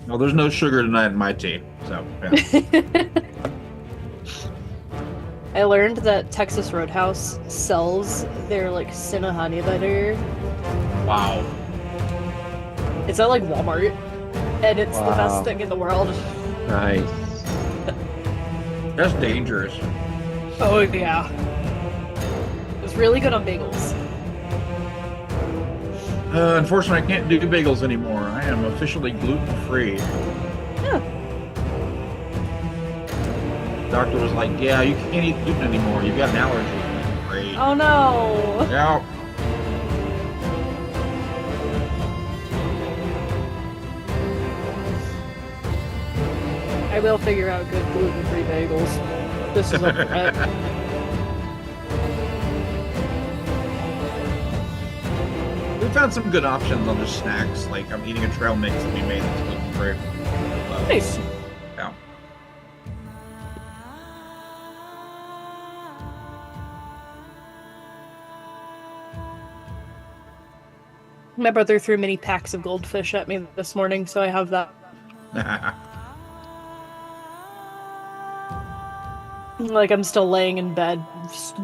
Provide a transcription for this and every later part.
Well, there's no sugar tonight in my tea, so yeah. I learned that Texas Roadhouse sells their like Cinna honey butter. Wow. It's at like Walmart, and it's the best Wow. thing in the world. Nice. That's dangerous. Oh yeah, it's really good on bagels. Unfortunately, I can't do bagels anymore. I am officially gluten-free. Yeah. Doctor was like, "Yeah, you can't eat gluten anymore. You've got an allergy." Great. Oh no. Yeah. I will figure out good gluten-free bagels. This is a threat. We found some good options on just snacks. Like I'm eating a trail mix that we made that's gluten-free. Nice. Yeah. My brother threw mini packs of goldfish at me this morning, so I have that. Like I'm still laying in bed,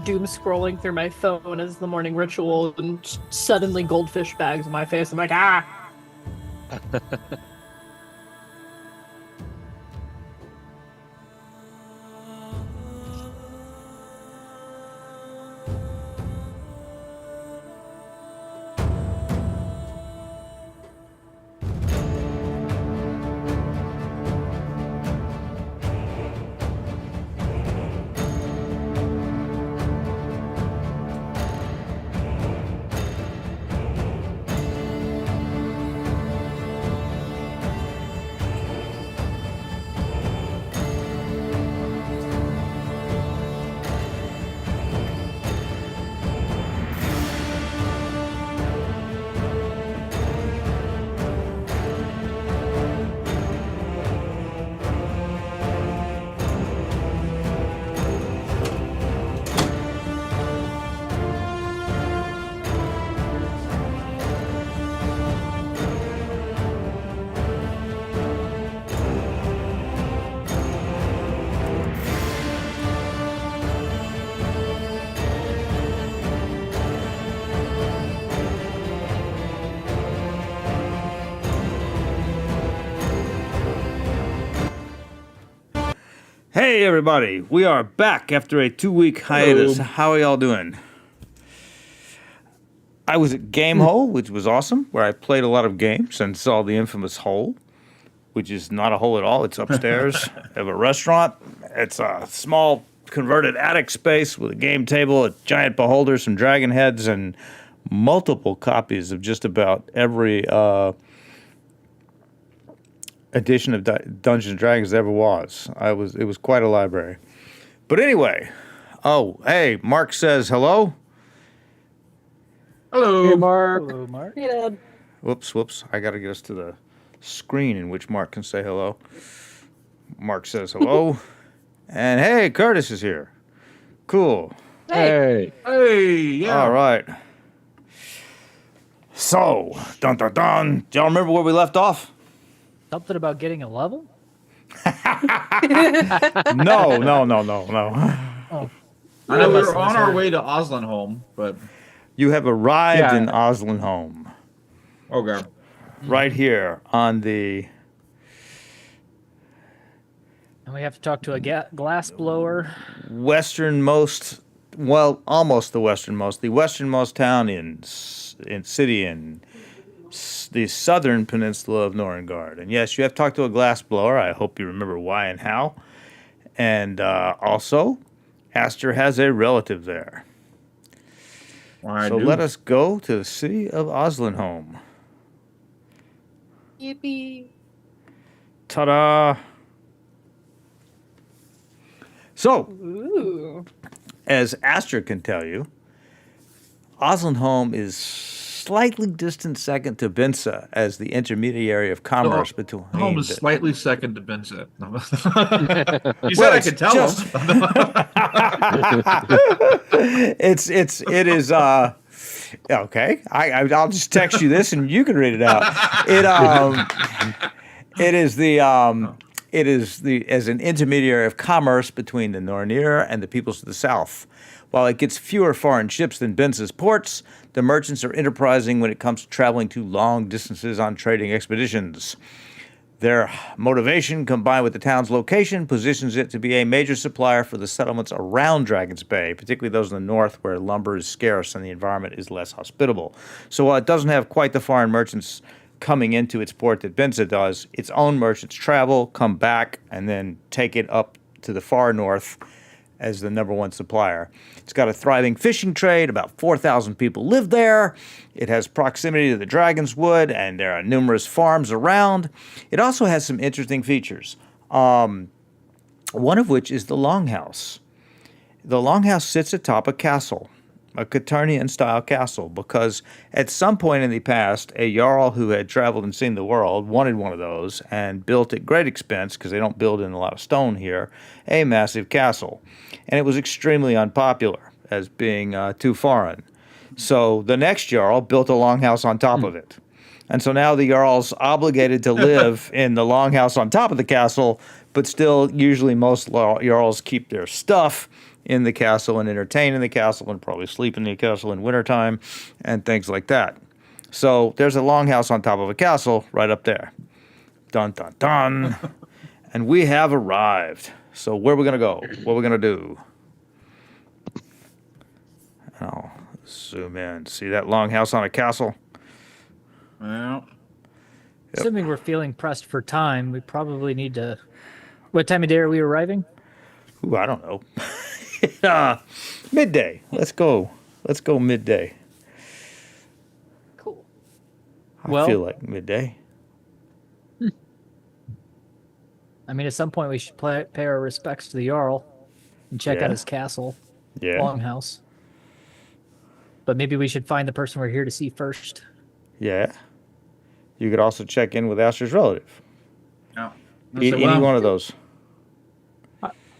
doom scrolling through my phone as the morning ritual, and suddenly goldfish bags in my face. I'm like, ah! Hey everybody, we are back after a 2-week hiatus. Hello. How are y'all doing? I was at Game Hole, which was awesome, where I played a lot of games and saw the infamous hole, which is not a hole at all. It's upstairs of a restaurant. It's a small converted attic space with a game table, a giant beholder, some dragon heads, and multiple copies of just about every edition of Dungeons and Dragons there ever was. It was quite a library. But anyway, hey, Mark says hello. Hello. Hey, Mark. Hello, Mark. Hey, Dad. Whoops. I got to get us to the screen in which Mark can say hello. Mark says hello. And hey, Curtis is here. Cool. Hey. Hey, yeah. All right. So, dun dun dun. Do y'all remember where we left off? Something about getting a level? No. Oh, I know we were on our way to Oslandholm, but You have arrived Yeah. in Oslandholm. okay. Right here on the and we have to talk to a glass blower. westernmost, well, almost the westernmost town in city in the southern peninsula of Norrøngard. And yes, you have to talk to a glass blower. I hope you remember why and how. And also, Aster has a relative there. So let us go to the city of Oslandholm. Yippee. Ta-da! So, Ooh. as Aster can tell you, Oslandholm is slightly distant second to Binsa as the intermediary of commerce between. Home is slightly second to Vincent. You Well, said I it's could tell just- him. It is okay. I'll just text you this and you can read it out. It is as an intermediary of commerce between the Norrøngard and the peoples of the south. While it gets fewer foreign ships than Bence's ports, the merchants are enterprising when it comes to traveling to long distances on trading expeditions. Their motivation, combined with the town's location, positions it to be a major supplier for the settlements around Dragon's Bay, particularly those in the north where lumber is scarce and the environment is less hospitable. So while it doesn't have quite the foreign merchants coming into its port that Benza does, its own merchants travel, come back, and then take it up to the far north as the number one supplier. It's got a thriving fishing trade. About 4,000 people live there. It has proximity to the Dragon's Wood, and there are numerous farms around. It also has some interesting features, one of which is the Longhouse. The Longhouse sits atop a castle, a Coturnian-style castle, because at some point in the past, a Jarl who had traveled and seen the world wanted one of those and built at great expense, because they don't build in a lot of stone here, a massive castle. And it was extremely unpopular as being too foreign. So the next Jarl built a longhouse on top of it. And so now the Jarl's obligated to live in the longhouse on top of the castle, but still usually most Jarls keep their stuff in the castle and entertain in the castle and probably sleep in the castle in wintertime and things like that. So there's a longhouse on top of a castle right up there. Dun, dun, dun. And we have arrived. So where are we going to go? What are we going to do? I'll zoom in. See that longhouse on a castle? Well, Assuming we're feeling pressed for time, we probably need to. What time of day are we arriving? Ooh, I don't know. Midday. Let's go. Let's go midday. Cool. I feel like midday. I mean, at some point we should pay our respects to the Jarl and check Yeah. out his castle, Yeah. Longhouse. But maybe we should find the person we're here to see first. Yeah. You could also check in with Asher's relative. no. Any one of those.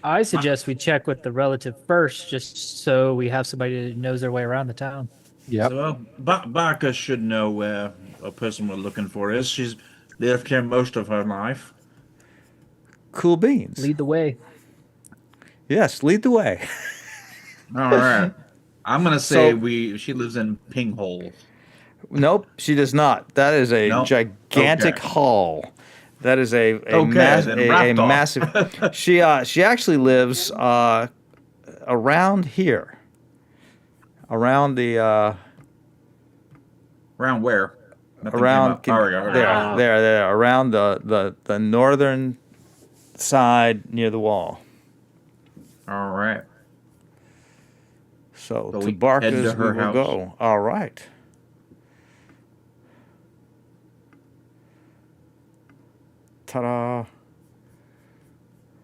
I suggest we check with the relative first, just so we have somebody that knows their way around the town. Yep. So, Barker should know where a person we're looking for is. She's lived here most of her life. Cool beans. Lead the way. Yes, lead the way. All right. I'm gonna say So- she lives in Pinghole. Nope, she does not. That is a Nope. gigantic Okay. hall. That is a then wrapped off. massive. She actually lives around here, around the Around where? Nothing came around up. Oh, yeah, okay. there around the northern side near the wall. All right. So So to we Barker's head to her we will house. go. All right. Ta-da!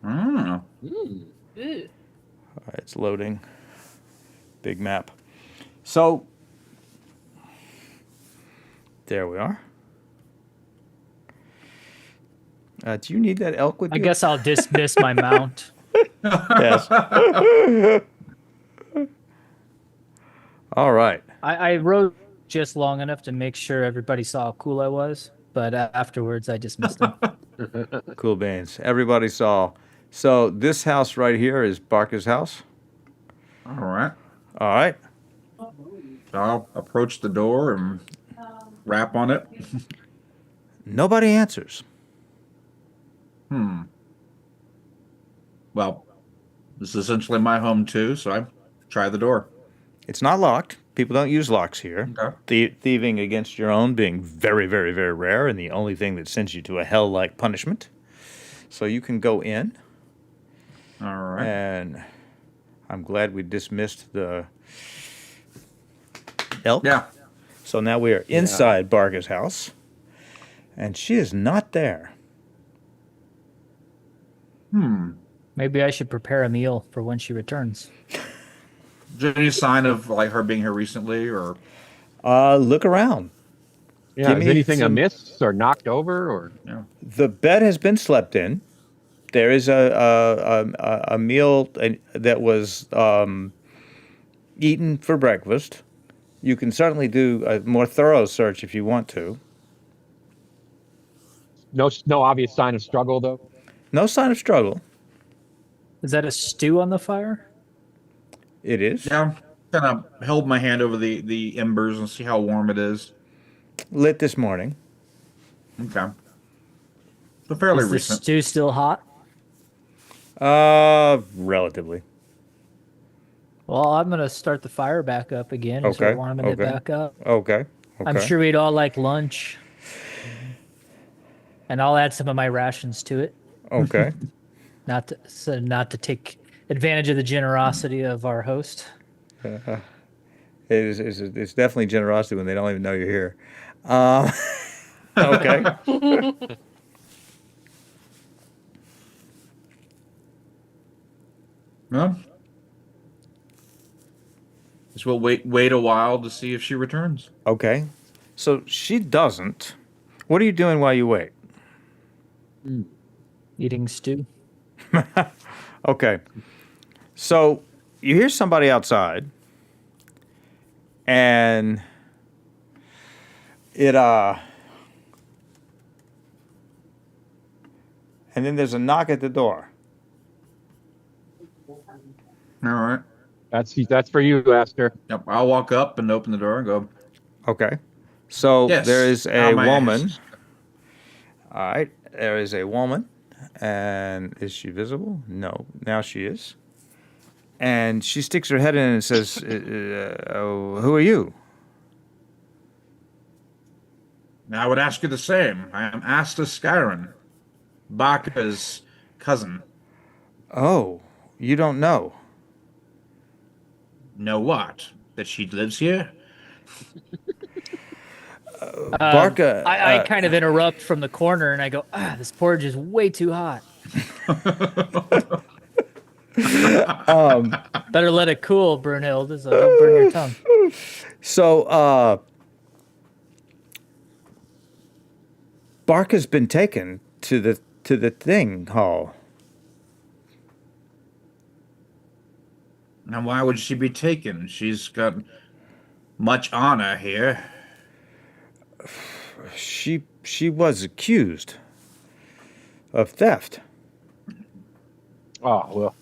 Mm. Ew. All right, it's loading. Big map. So there we are. Do you need that elk with I you? guess I'll dismiss my mount. Yes. All right. I rode just long enough to make sure everybody saw how cool I was, but afterwards I dismissed them. Cool beans. Everybody saw. So this house right here is Barker's house. All right. All right. So I'll approach the door and rap on it. Nobody answers. Well, this is essentially my home too, so I try the door. It's not locked. People don't use locks here. Okay. Thieving against your own being very, very, very rare, and the only thing that sends you to a hell-like punishment. So you can go in, All right. and I'm glad we dismissed the elk. Yeah. So now we are inside Barker's house, and she is not there. Maybe I should prepare a meal for when she returns. Is there any sign of like her being here recently, or Look around. Yeah. Give Is me anything some- amiss or knocked over or? The bed has been slept in. There is a meal that was eaten for breakfast. You can certainly do a more thorough search if you want to. No obvious sign of struggle though. No sign of struggle. Is that a stew on the fire? It is Yeah, kind of held my hand over the embers and see how warm it is. lit this morning. Okay. So fairly Is the recent. stew still hot? Relatively. Well, I'm gonna start the fire back up again and start Okay, warming it okay. back up. Okay. I'm sure we'd all like lunch, and I'll add some of my rations to it. Okay. Not to take advantage of the generosity of our host. It's definitely generosity when they don't even know you're here. Okay. No. Guess we'll wait a while to see if she returns. Okay. So she doesn't. What are you doing while you wait? Eating stew. Okay. So you hear somebody outside, and and then there's a knock at the door. All right. That's for you, Aster. Yep. I'll walk up and open the door and go. Okay. So Yes. there is How a may I woman. assist? All right. There is a woman. And is she visible? No. Now she is. And she sticks her head in and says, oh, who are you? I would ask you the same. I am Asta Skyron, Baka's cousin. Oh, you don't know. Know what? That she lives here? Barca. I kind of interrupt from the corner and I go, this porridge is way too hot. Better let it cool, Brunhild, so don't burn your tongue. So, Barca's been taken to the thing hall. Now, why would she be taken? She's got much honor here. She was accused of theft. Oh well,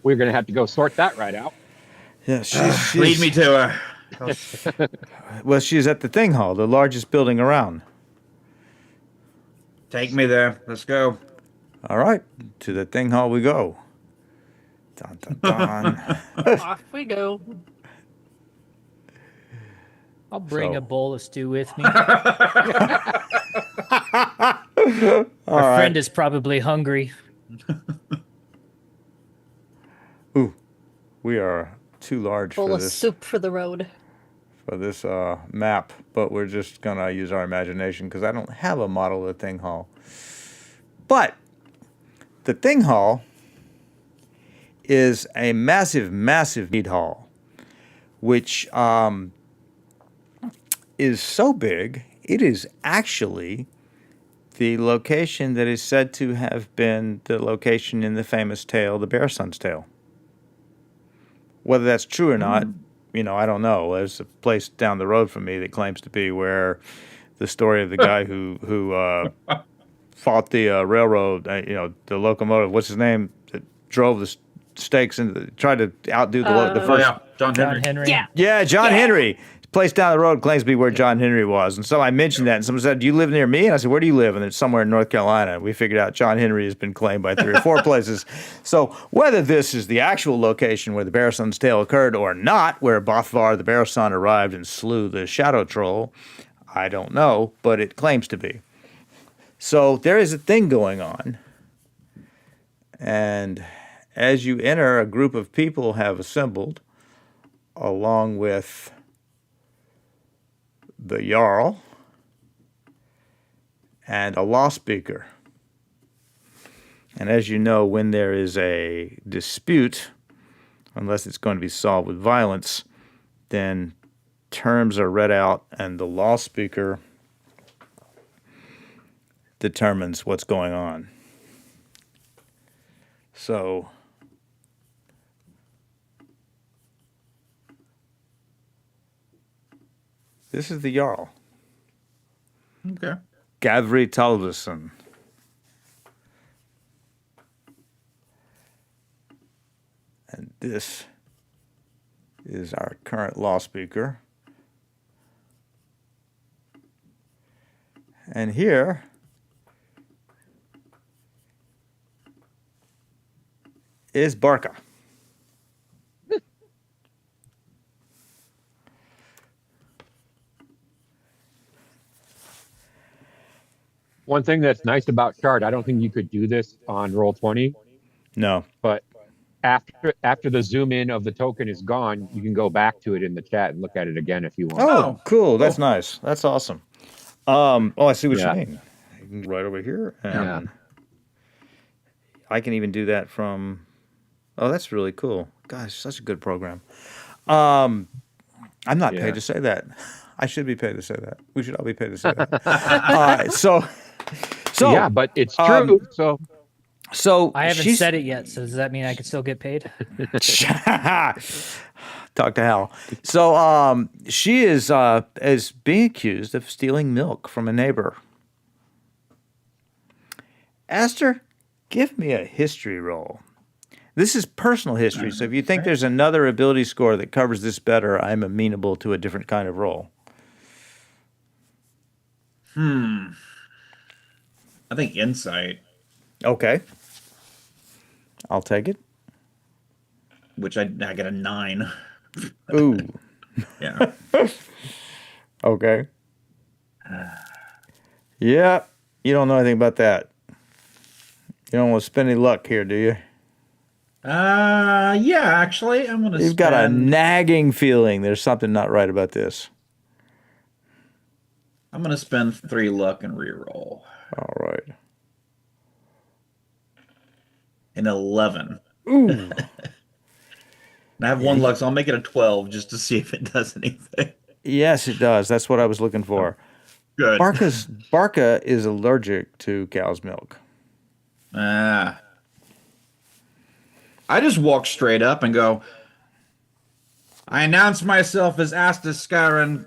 we're gonna have to go sort that right out. Yeah, she's Lead me to her. well, she's at the thing hall, the largest building around. Take me there. Let's go. All right, to the thing hall we go. Dun, dun, dun. Off we go. I'll bring So- a bowl of stew with me. All Our right. friend is probably hungry. Ooh, we are too large Bowl for of this soup for the road. map, but we're just gonna use our imagination because I don't have a model of the thing hall. But the thing hall is a massive, massive meat hall, which is so big it is actually the location that is said to have been the location in the famous tale, The Bear Son's Tale. Whether that's true or not, I don't know. There's a place down the road from me that claims to be where the story of the guy who fought the railroad, the locomotive. What's his name? That drove the stakes and tried to outdo the Oh, first. yeah. John John Henry. Henry. Yeah. Yeah, John Henry. Place down the road claims to be where John Henry was. And so I mentioned that, and someone said, do you live near me? And I said, where do you live? And it's somewhere in North Carolina. And we figured out John Henry has been claimed by 3 or 4 places. So whether this is the actual location where the Bear Son's tale occurred or not, where Bothvar the Bear Son arrived and slew the Shadow Troll, I don't know, but it claims to be. So there is a thing going on. And as you enter, a group of people have assembled, along with the Jarl and a law speaker. And as you know, when there is a dispute, unless it's going to be solved with violence, then terms are read out and the law speaker determines what's going on. So this is the Jarl. Okay. Gavri Talveson. And this is our current law speaker. And here is Barca. One thing that's nice about Chart, I don't think you could do this on Roll20, No. but after the zoom in of the token is gone, you can go back to it in the chat and look at it again if you want. Oh, cool. That's nice. That's awesome. I see what Yeah. you mean. Right over here. And Yeah. I can even do that from. Oh, that's really cool. Gosh, such a good program. I'm not Yeah. paid to say that. I should be paid to say that. We should all be paid to say that. So Yeah, but it's true. So I haven't she's- said it yet, so does that mean I can still get paid? Talk to Hal. So she is being accused of stealing milk from a neighbor. Aster, give me a history roll. This is personal history, so if you think there's another ability score that covers this better, I'm amenable to a different kind of roll. I think insight, Okay. I'll take it. which I get a 9. Ooh. Yeah. Okay. Yeah. You don't know anything about that. You don't want to spend any luck here, do you? Yeah, actually, I'm gonna You've got a spend, nagging feeling there's something not right about this. I'm gonna spend 3 luck and reroll. All right. An 11. Ooh. And I have 1 luck, so I'll make it a 12 just to see if it does anything. Yes, it does. That's what I was looking for. Good. Barca is allergic to cow's milk. Ah. I just walk straight up and go, I announce myself as Astaskaran,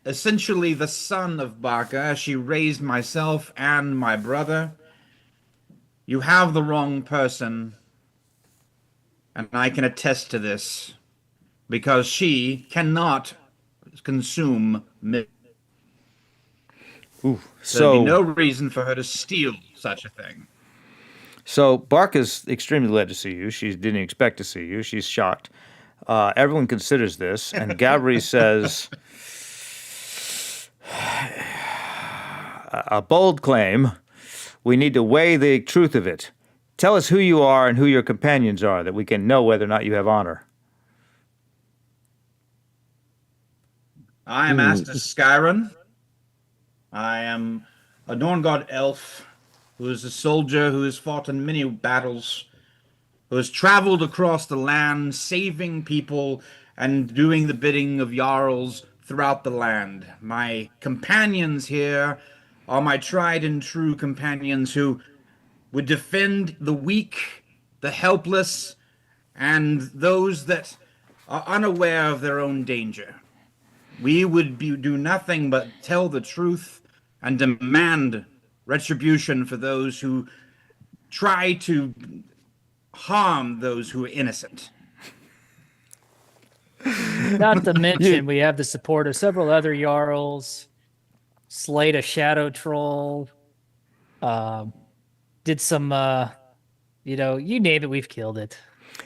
essentially the son of Barca. She raised myself and my brother. You have the wrong person, and I can attest to this, because she cannot consume milk. Ooh. So there'd be no reason for her to steal such a thing. So Barca's extremely glad to see you. She didn't expect to see you. She's shocked. Everyone considers this, and Gabri says, a bold claim. We need to weigh the truth of it. Tell us who you are and who your companions are, that we can know whether or not you have honor. I am Astaskaran. I am a Norrøngard elf who is a soldier who has fought in many battles, who has traveled across the land, saving people and doing the bidding of jarls throughout the land. My companions here are my tried and true companions who would defend the weak, the helpless, and those that are unaware of their own danger. We would do nothing but tell the truth and demand retribution for those who try to harm those who are innocent. Not to mention, we have the support of several other Jarls, slayed a shadow troll, did some, you name it, we've killed it.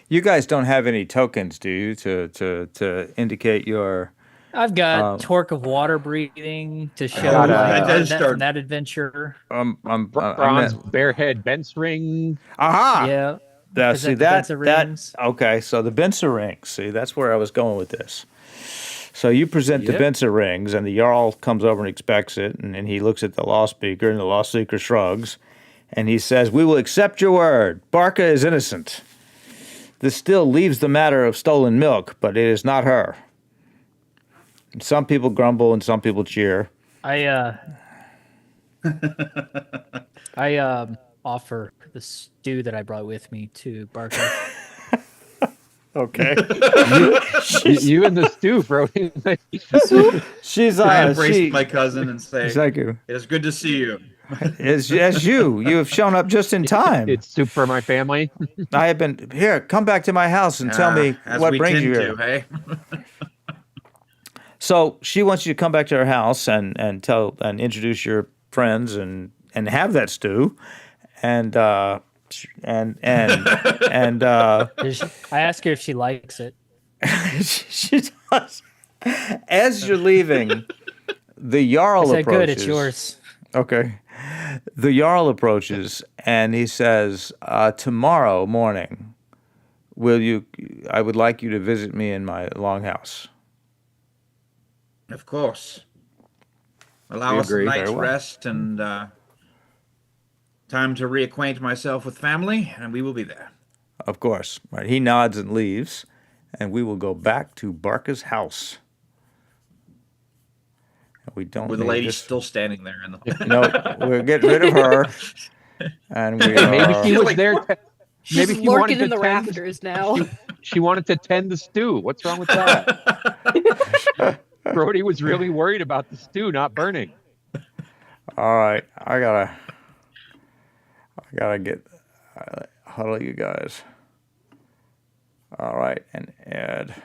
You guys don't have any tokens, do you, to indicate your... I've got Torque of Water Breathing to show got, that does that, start- from that adventure. Bronze Bearhead Bench Ring. Aha! Yeah. See the that Benza rings. okay, so the Benza rings. See, that's where I was going with this. So you present the Yep. Benza rings, and the Jarl comes over and expects it, and then he looks at the law speaker, and the law speaker shrugs, and he says, "We will accept your word. Barca is innocent. This still leaves the matter of stolen milk, but it is not her." Some people grumble and some people cheer. I offer the stew that I brought with me to Barker. Okay. You and the stew, bro. She's I embrace she. my cousin and say, Thank you. "It is good to see you." As you have shown up just in time. It's soup for my family. I have been here. Come back to my house and tell me As what we brings tend you here. to, hey? So she wants you to come back to her house and introduce your friends and have that stew, and I ask her if she likes it. she does. As you're leaving, the Jarl I said, approaches. good, it's yours. Okay. The Jarl approaches and he says, tomorrow morning, I would like you to visit me in my longhouse. Of course. Allow We us a agree. night's Very well. rest and time to reacquaint myself with family, and we will be there. Of course. Right. He nods and leaves, and we will go back to Barca's house. We don't With the need lady this- still standing there. In the... No, we're getting rid of her. And we Maybe are... she was like- there. She's Maybe she wanted lurking to in the tend- rafters now. She wanted to tend the stew. What's wrong with that? Brody was really worried about the stew not burning. All right. I gotta get huddle you guys. All right, and add.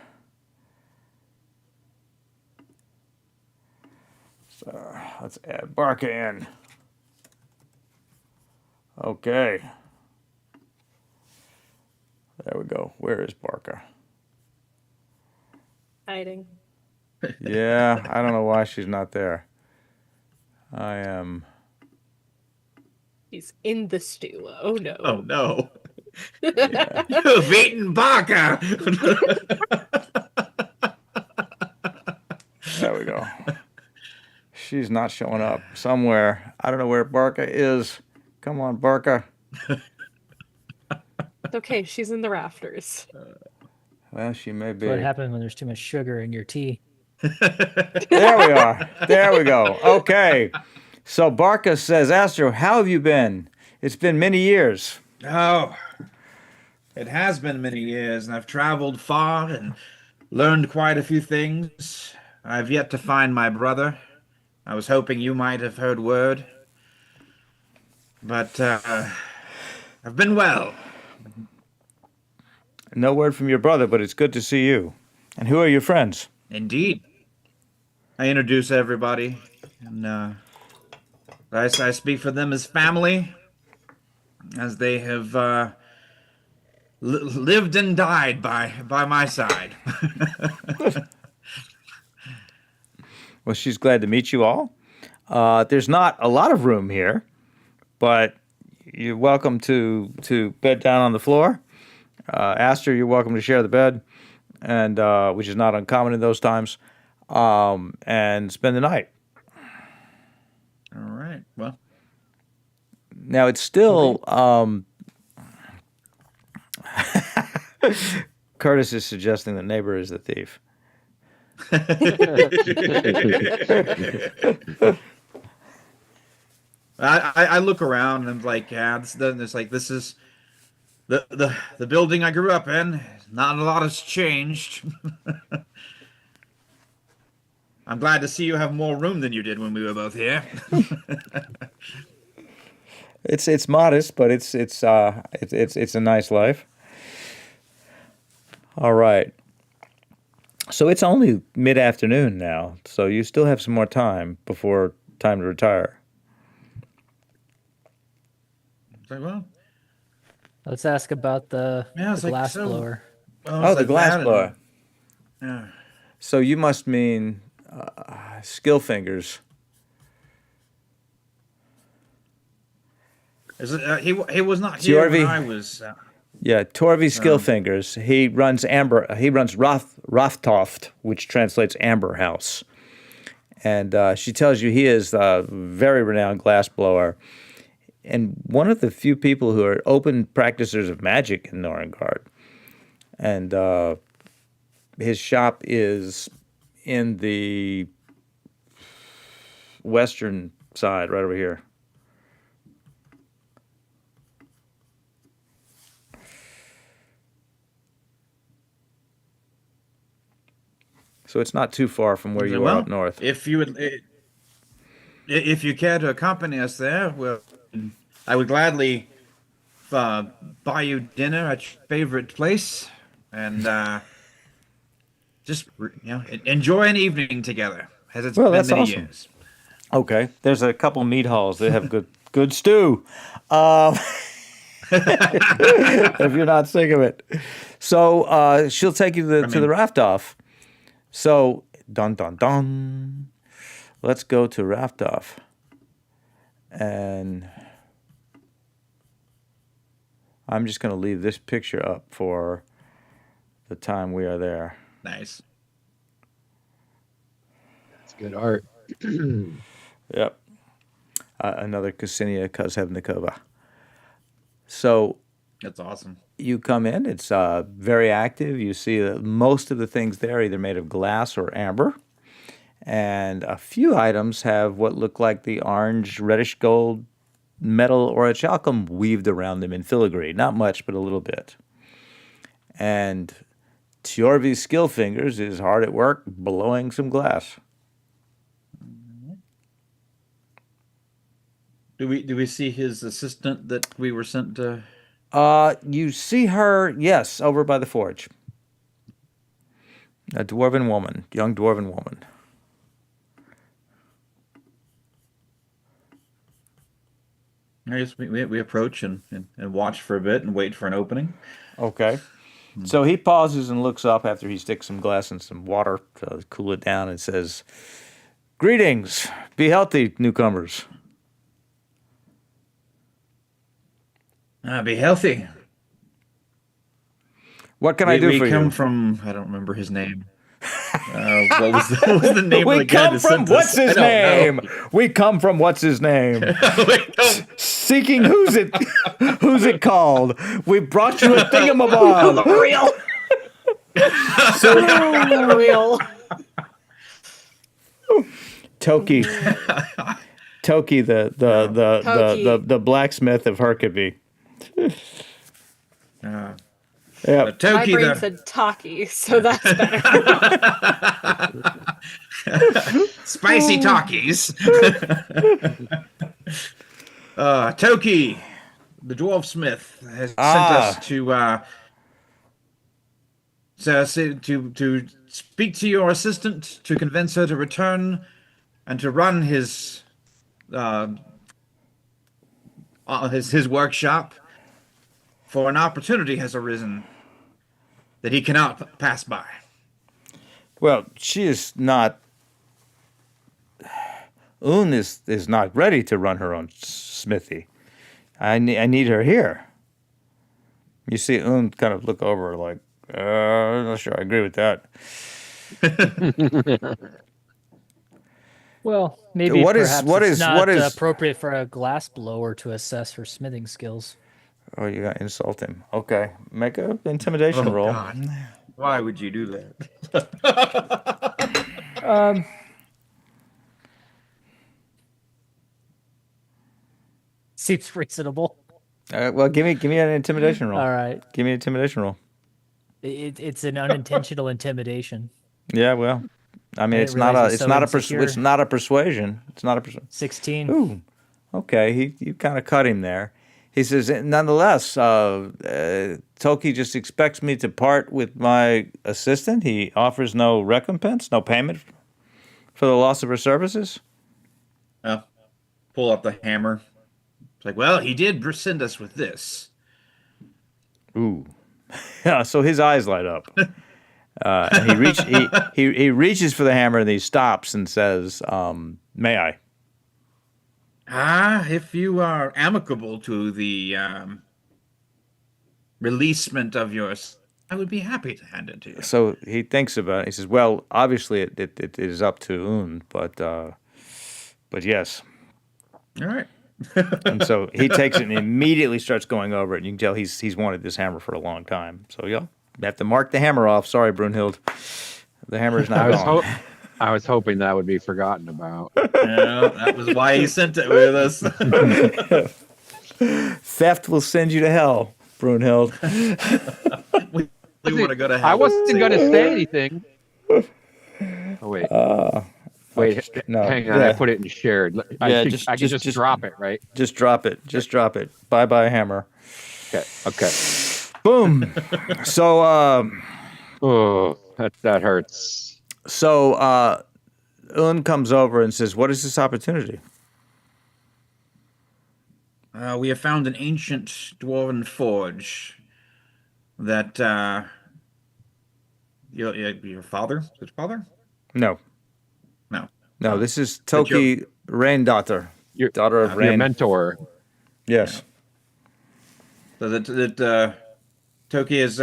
So let's add Barca in. Okay. There we go. Where is Barca? Hiding. Yeah, I don't know why she's not there. I am. He's in the stew. Oh no. Oh, no. You've eaten Baka! There we go. She's not showing up somewhere. I don't know where Barca is. Come on, Barca. It's okay, she's in the rafters. Well, she may be. What happened when there's too much sugar in your tea? There we are. There we go. Okay. So Barca says, Astro, how have you been? It's been many years. Oh, it has been many years, and I've traveled far and learned quite a few things. I've yet to find my brother. I was hoping you might have heard word. But I've been well. No word from your brother, but it's good to see you. And who are your friends? Indeed. I introduce everybody, and I speak for them as family, as they have lived and died by my side. Well, she's glad to meet you all. There's not a lot of room here, but you're welcome to bed down on the floor. Astor, you're welcome to share the bed, and which is not uncommon in those times, and spend the night. All right. Well, Now it's still. Curtis is suggesting the neighbor is the thief. I look around and I'm like, yeah, this is the building I grew up in. Not a lot has changed. I'm glad to see you have more room than you did when we were both here. It's modest, but it's a nice life. All right. So it's only mid-afternoon now, so you still have some more time before time to retire. It's like, well, Let's ask about the it's like, glass so- blower. well, Oh, it's the like glass that and- blower. Yeah. So you must mean skill fingers. Is it, he was not here Jorvi. when I was. Yeah, Torvi skill fingers. He runs Rothtoft, which translates Amber House. And she tells you he is a very renowned glassblower and one of the few people who are open practicers of magic in Norrøngard. And his shop is in the western side, right over here. So it's not too far from where you Well, are up north. If you would, if you care to accompany us there, well, I would gladly buy you dinner at your favorite place, and just enjoy an evening together. As it's Well, been that's many awesome. years. Okay, there's a couple meat halls. They have good stew. If you're not sick of it, so she'll take you to the raft off. So dun dun dun. Let's go to raft off, and I'm just going to leave this picture up for the time we are there. Nice. It's good art. Yep. Another Ksenia Kozhevnikova. So That's awesome. you come in, it's very active. You see that most of the things there are either made of glass or amber. And a few items have what look like the orange, reddish gold metal orichalcum weaved around them in filigree. Not much, but a little bit. And Tjorvi's skill fingers is hard at work blowing some glass. Do we see his assistant that we were sent to? You see her, yes, over by the forge. A dwarven woman, young dwarven woman. I guess we approach and watch for a bit and wait for an opening. Okay. So he pauses and looks up after he sticks some glass in some water to cool it down and says, "Greetings. Be healthy, newcomers." Be healthy. What can I do for we come you? from, I don't remember his name. What was the name of We the guy come that from sent us? what's his I don't know. name? We come from what's his name? We come- Seeking who's it called? We brought you a thingamabob. Real. Real. Toki. Toki, the blacksmith of Herkeby. Yeah. My Toki, brain the said Taki, so that's better. spicy talkies. Toki, the dwarf smith, has sent us to speak to your assistant to convince her to return and to run his workshop. For an opportunity has arisen that he cannot pass by. Well, she is not. Un is not ready to run her own smithy. I need her here. You see Un kind of look over like, I'm not sure I agree with that. Well, maybe What is- perhaps what it's is- not what is- appropriate for a glass blower to assess her smithing skills. Oh, you got to insult him. Okay, make an intimidation roll. God. Why would you do that? Seems reasonable. Well, give me an intimidation roll. All right. Give me an intimidation roll. It's an unintentional intimidation. Yeah, well, I mean, I it's didn't not realize a it's it's so not a insecure. it's not a persuasion. It's not a persuasion. 16. Ooh, okay. You kind of cut him there. He says, nonetheless, Toki just expects me to part with my assistant. He offers no recompense, no payment for the loss of her services. Pull up the hammer. It's like, well, he did send us with this. Ooh, yeah. So his eyes light up. And he reaches for the hammer and he stops and says, "May I?" If you are amicable to the releasement of yours, I would be happy to hand it to you. So he thinks about it. He says, "Well, obviously it is up to Un, but yes." All right. And so he takes it and immediately starts going over it. And you can tell he's wanted this hammer for a long time. So you'll have to mark the hammer off. Sorry, Brunhild. The hammer is not gone. I was hoping that would be forgotten about. Yeah, that was why he sent it with us. Theft will send you to hell, Brunhild. we want to go to hell. I wasn't going to say anything. Oh wait, Wait, no, hang on. yeah. I put it in shared. I Yeah, can just drop it, right? Just drop it. Just drop it. Bye bye hammer. Okay. Okay. Boom. So Oh, that hurts. Un comes over and says, "What is this opportunity?" We have found an ancient dwarven forge that your father? Is it father? No, No. no. Oh. This is But your- Toki, Rain daughter, Your daughter of your Rain. mentor. Yes. So Toki has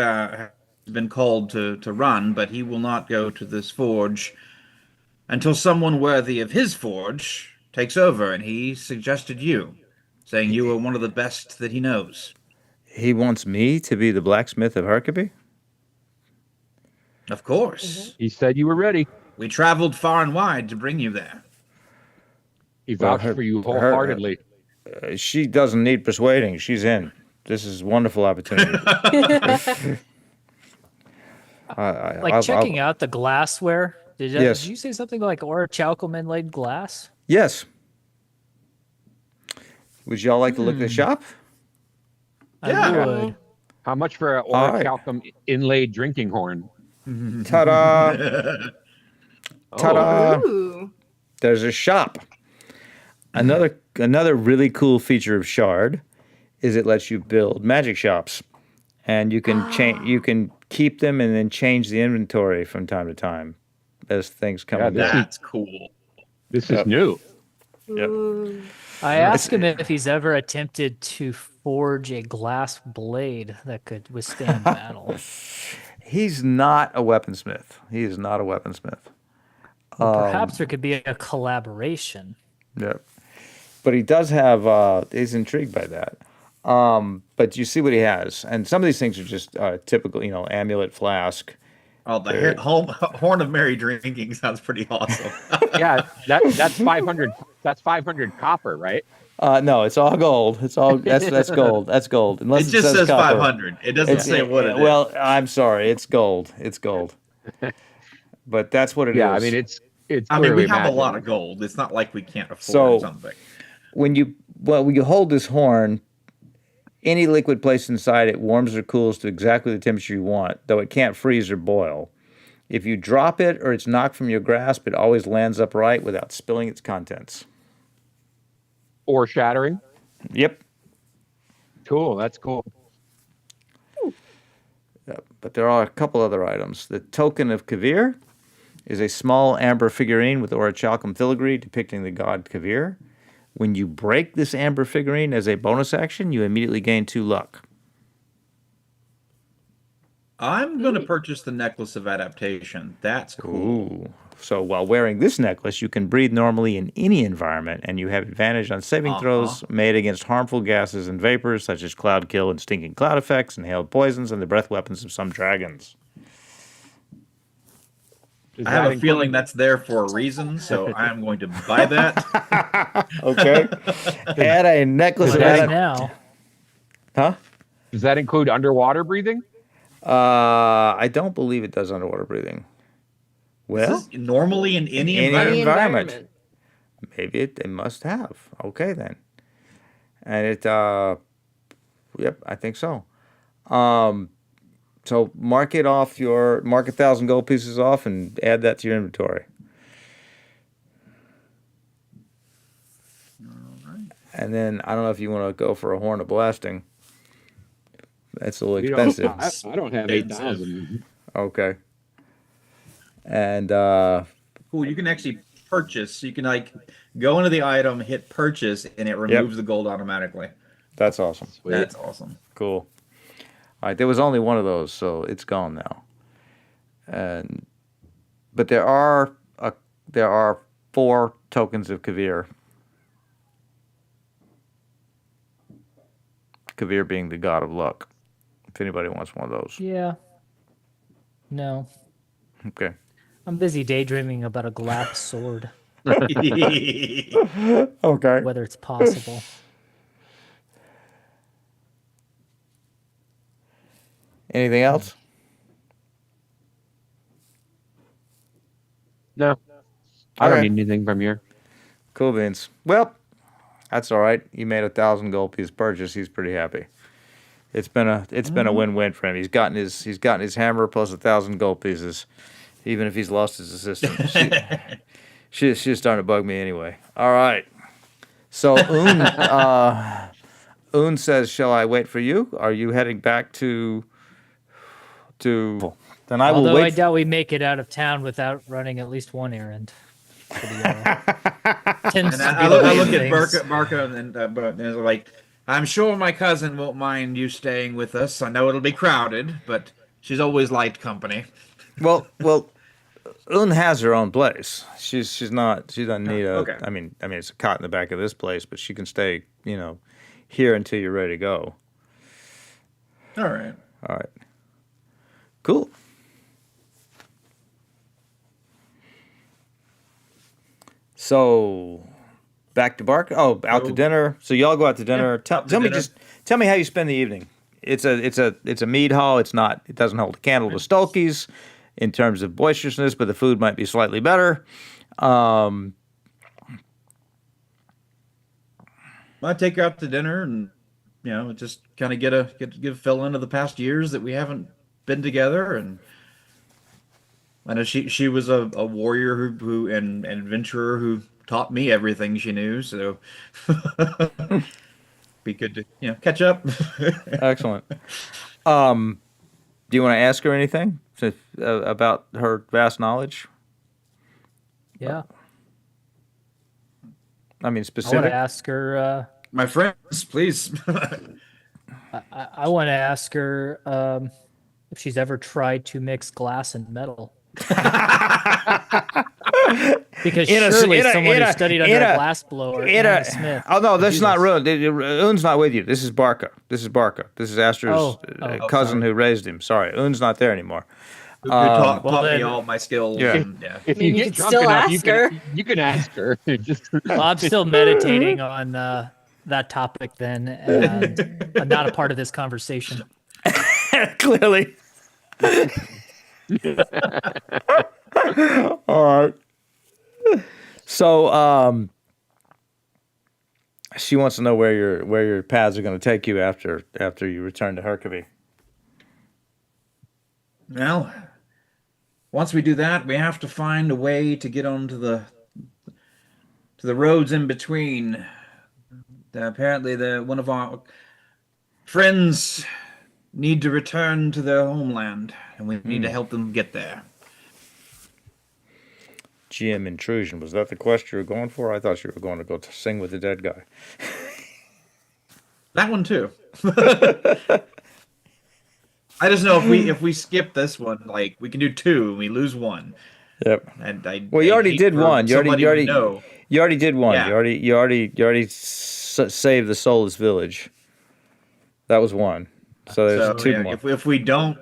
been called to run, but he will not go to this forge until someone worthy of his forge takes over, and he suggested you, saying you were one of the best that he knows. He wants me to be the blacksmith of Harkeby. Of course. He said you were ready. We traveled far and wide to bring you there. He Well, vouched for you wholeheartedly. She doesn't need persuading. She's in. This is a wonderful opportunity. Like checking out the glassware. Yes. Did you say something like orichalcum inlaid glass? Yes. Would y'all like to look at the shop? I would. How much for an All right. orichalcum inlaid drinking horn? Ta-da! Ta-da! Ooh. There's a shop. Another really cool feature of Shard is it lets you build magic shops, and you can change. You can keep them and then change the inventory from time to time as things come. Yeah, and this go. That's cool. This is new. Yep. Ooh. I asked him if he's ever attempted to forge a glass blade that could withstand battle. He's not a weaponsmith. He is not a weaponsmith. Well, perhaps there could be a collaboration. Yep. But he does have. He's intrigued by that. But you see what he has, and some of these things are just typical. Amulet, flask. Oh, the horn of merry drinking sounds pretty awesome. Yeah, that's 500. That's 500 copper, right? No, it's all gold. It's all that's gold. That's gold. Unless It just says says copper. 500. It doesn't say what it is. Well, I'm sorry. It's gold. It's gold. But that's what it is. Yeah, I mean it's. I mean, we clearly have a magic. lot of gold. It's not like we can't afford So- something. when you hold this horn, any liquid placed inside it warms or cools to exactly the temperature you want, though it can't freeze or boil. If you drop it or it's knocked from your grasp, it always lands upright without spilling its contents. Or shattering. Yep. Cool. That's cool. Yep. But there are a couple other items. The Token of Kavir is a small amber figurine with orichalcum filigree depicting the god Kavir. When you break this amber figurine as a bonus action, you immediately gain 2 luck. I'm going to purchase the necklace of adaptation. That's cool. Ooh. So while wearing this necklace, you can breathe normally in any environment, and you have advantage on saving throws made against harmful gases and vapors such as cloud kill and stinking cloud effects, inhaled poisons, and the breath weapons of some dragons. Does I have that a feeling that's there for a reason, so I'm going to buy that. Okay. Add a necklace But of as adaptation. now, Huh? Does that include underwater breathing? I don't believe it does underwater breathing. Well, This is normally in any Any environment. environment. maybe it must have. Okay, then. And yep, I think so. So mark 1,000 gold pieces off and add that to your inventory. And then I don't know if you want to go for a horn of blasting. That's a little You don't- expensive. I don't have 8,000. Okay. And Cool. You can actually purchase. You can go into the item, hit purchase, and it removes the gold automatically. that's awesome. That's awesome. Cool. All right, there was only one of those, so it's gone now. But there are 4 tokens of Kavir. Kavir being the god of luck. If anybody wants one of those. yeah. No. Okay. I'm busy daydreaming about a glass sword, Okay. whether it's possible. Anything else? No, I don't Okay. need anything from here. Cool beans. Well, that's all right. You made 1,000 gold piece purchase. He's pretty happy. It's been a win-win for him. He's gotten his hammer plus 1,000 gold pieces, even if he's lost his assistant. She's starting to bug me anyway. All right. So Un says, "Shall I wait for you? Are you heading back to?" Then I will Although I wait. doubt we make it out of town without running at least one errand. For the, tends And to be I the look, way I of look at things. Barca and they're like, I'm sure my cousin won't mind you staying with us. I know it'll be crowded, but she's always liked company. Well, Un has her own place. She doesn't need a. Okay. I mean, it's a cot in the back of this place, but she can stay, here until you're ready to go. All right. All right. Cool. So, back to Barker. Oh, out to dinner. So y'all go out to dinner. Yeah, out to tell me dinner. tell me how you spend the evening. It's a mead hall. It doesn't hold a candle to Stolke's in terms of boisterousness, but the food might be slightly better. I take her out to dinner and just kind of get a fill in of the past years that we haven't been together. And I know she was a warrior who and adventurer who taught me everything she knew. So be good to catch up. Excellent. Do you want to ask her anything about her vast knowledge? Yeah. I mean, I want specific. to ask her. My friends, please. I want to ask her if she's ever tried to mix glass and metal. Because In a- surely in a- someone in who a- studied in under a- a glass blower In and a- a smith. oh no, would that's do not this. Ruin. Un's not with you. This is Barca. This is Astra's cousin sorry. who raised him. Sorry, Un's not there anymore. Who taught Well, me then- all my skills. Yeah. And, If I mean, you you get could drunk still enough, ask her. you can ask her. Just Well, I'm still meditating on that topic then, and I'm not a part of this conversation. Clearly. All right. So, she wants to know where your paths are going to take you after you return to Herkavy. Well, once we do that, we have to find a way to get onto the roads in between. Apparently, one of our friends need to return to their homeland, and we need to help them get there. GM intrusion. Was that the quest you were going for? I thought you were going to go to sing with the dead guy. That one too. I just know if we skip this one, like we can do two, and we lose one. Yep. And Well, you already did one. You already know. You already did one. Yeah. You already saved the soulless village. That was one. So there's two more. If we don't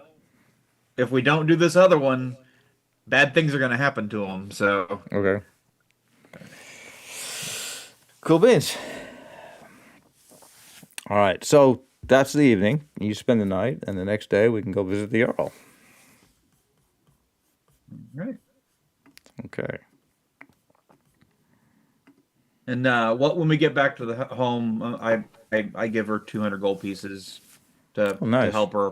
do this other one, bad things are going to happen to them. So Okay. Cool beans. All right. So that's the evening. You spend the night, and the next day we can go visit the Earl. right. Okay. And when we get back to the home, I give her 200 gold pieces to nice. help her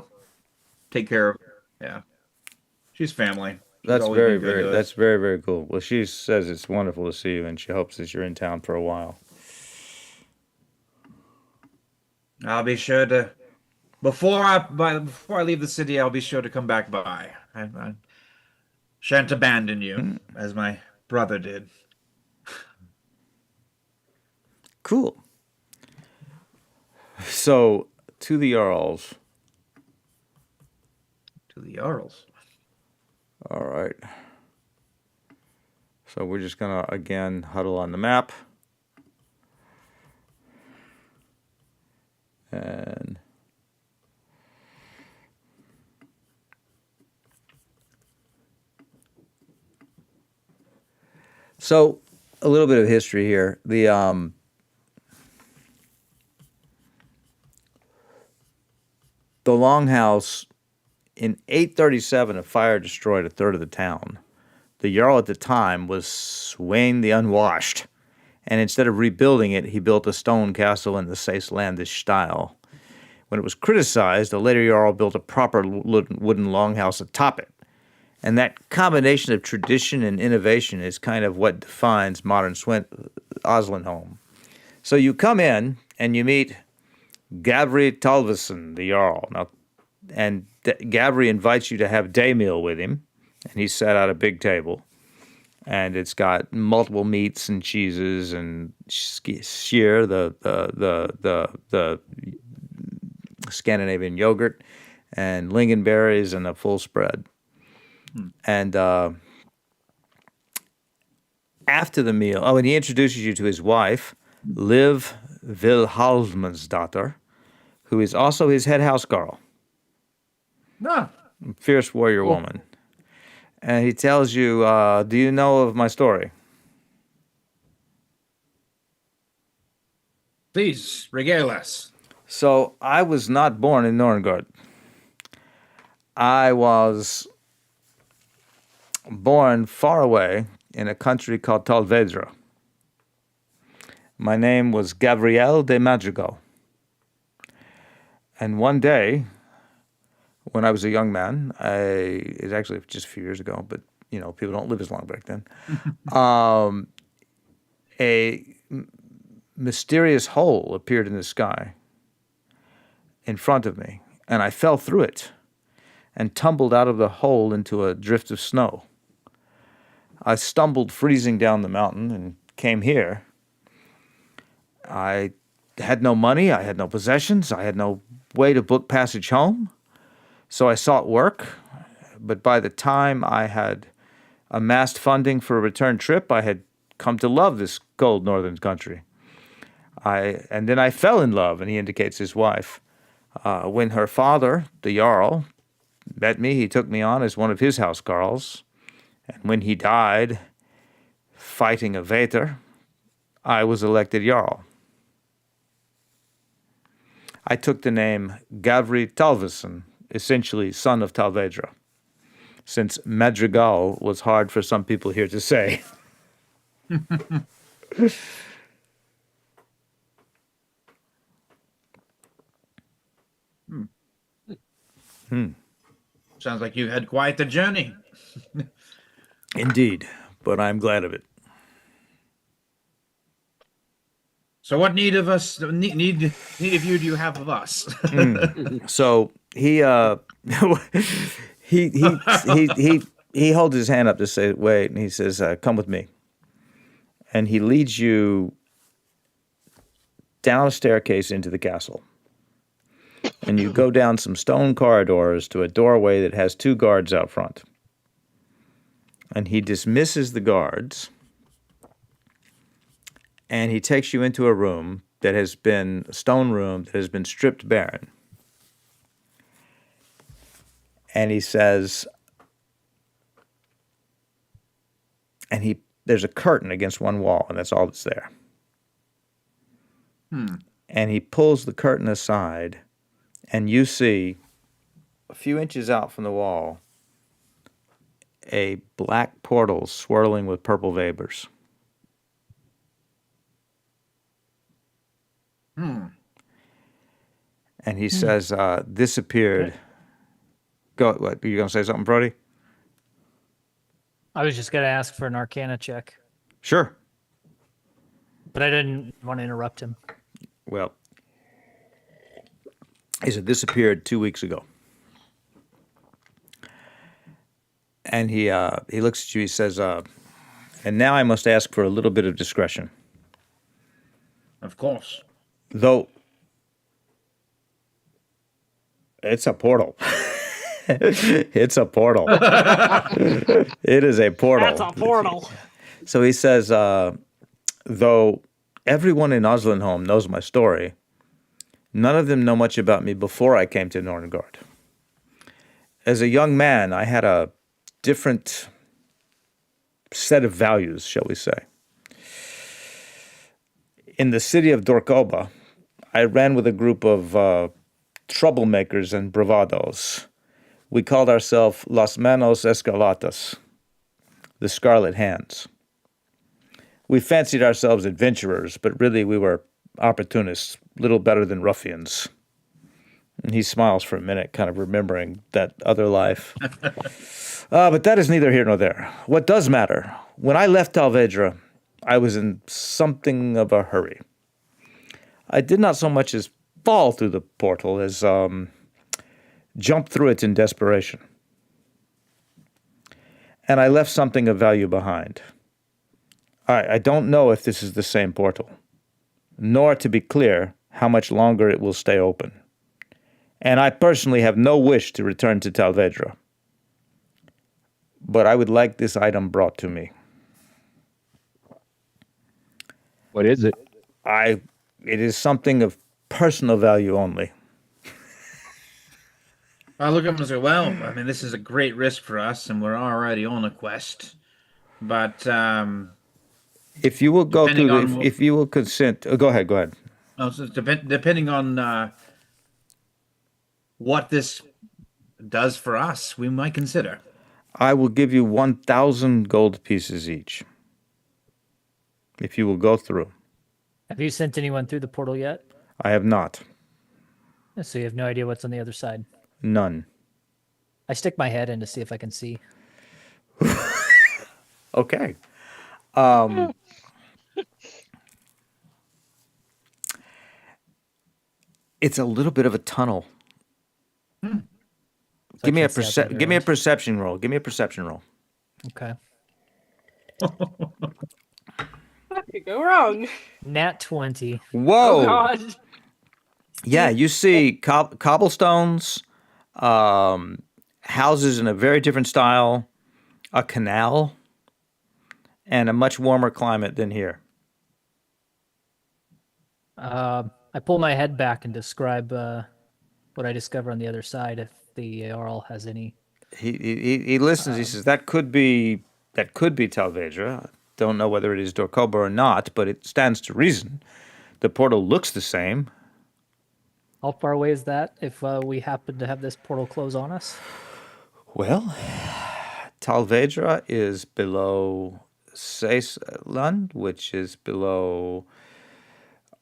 take care of. Yeah, she's family. She's That's always very, been good very, to us. that's very, very cool. Well, she says it's wonderful to see you, and she hopes that you're in town for a while. I'll be sure to before I leave the city. I'll be sure to come back by. I shan't abandon you as my brother did. Cool. So, to the Earls. To the Jarls. All right. So we're just going to, again, huddle on the map. And so a little bit of history here. The Longhouse in 837, a fire destroyed a third of the town. the Jarl at the time was Sweyn the Unwashed. And instead of rebuilding it, he built a stone castle in the Sacelandish style. When it was criticized, a later Jarl built a proper wooden longhouse atop it. And that combination of tradition and innovation is kind of what defines modern Oslandholm. So you come in and you meet Gavri Talveson, the Jarl. Now, and Gavri invites you to have day meal with him, and he set out a big table. And it's got multiple meats and cheeses and skyr, the Scandinavian yogurt, and lingonberries and a full spread. And after the meal, and he introduces you to his wife, Liv Vilhelmsdatter, who is also his head housecarl. Ah, Fierce warrior woman. And he tells you, do you know of my story? please regale us. So I was not born in Norrøngard. I was born far away in a country called Talvedra. My name was Gabriel de Madrigal. And one day, when I was a young man, it's actually just a few years ago, but people don't live as long back then. A mysterious hole appeared in the sky in front of me, and I fell through it and tumbled out of the hole into a drift of snow. I stumbled freezing down the mountain and came here. I had no money, I had no possessions, I had no way to book passage home. So I sought work, but by the time I had amassed funding for a return trip, I had come to love this cold northern country. And then I fell in love, and he indicates his wife. When her father, the Jarl, met me, he took me on as one of his housecarls. And when he died, fighting a Veter, I was elected Jarl. I took the name Gavri Talveson, essentially son of Talvedra, since Madrigal was hard for some people here to say. Sounds like you've had quite the journey. Indeed, but I'm glad of it. So what need of you do you have of us? So he holds his hand up to say, wait, and he says, come with me. And he leads you down a staircase into the castle. And you go down some stone corridors to a doorway that has 2 guards out front. And he dismisses the guards, and he takes you into a room that has been, a stone room that has been stripped barren. And he says, there's a curtain against one wall, and that's all that's there. And he pulls the curtain aside, and you see, a few inches out from the wall, a black portal swirling with purple vapors. And he says, this appeared. Go. What? Are you going to say something, Brody? I was just going to ask for an Arcana check, Sure. but I didn't want to interrupt him. Well, he said, this appeared 2 weeks ago. And he looks at you, he says, and now I must ask for a little bit of discretion. Of course. Though, it's a portal. It's a portal. It is a portal. That's a portal. So he says, though everyone in Oslandholm knows my story, none of them know much about me before I came to Norrøngard. As a young man, I had a different set of values, shall we say. In the city of Dorkoba, I ran with a group of troublemakers and bravados. We called ourselves Las Manos Escalatas, the Scarlet Hands. We fancied ourselves adventurers, but really we were opportunists, little better than ruffians. And he smiles for a minute, kind of remembering that other life. But that is neither here nor there. What does matter, when I left Talvedra, I was in something of a hurry. I did not so much as fall through the portal as jump through it in desperation. And I left something of value behind. I don't know if this is the same portal, nor, to be clear, how much longer it will stay open. And I personally have no wish to return to Talvedra. But I would like this item brought to me. What is it? It is something of personal value only. I look at him and say, well, I mean, this is a great risk for us, and we're already on a quest. But If you will go Depending through, on if you will consent, go ahead. so depending on what this does for us, we might consider. I will give you 1,000 gold pieces each. If you will go through. Have you sent anyone through the portal yet? I have not. So you have no idea what's on the other side. None. I stick my head in to see if I can see. Okay. It's a little bit of a tunnel. Give me a can't see out the give me a other perception roll. Give me a perception roll. Okay. What could go wrong? Nat 20. Whoa! Oh God. Yeah, you see cobblestones, houses in a very different style, a canal, and a much warmer climate than here. I pull my head back and describe what I discover on the other side. If the Jarl has any. He listens. He says that could be Talvedra. Don't know whether it is Dorkoba or not, but it stands to reason. The portal looks the same. How far away is that if we happen to have this portal close on us? Well, Talvedra is below Seisland, which is below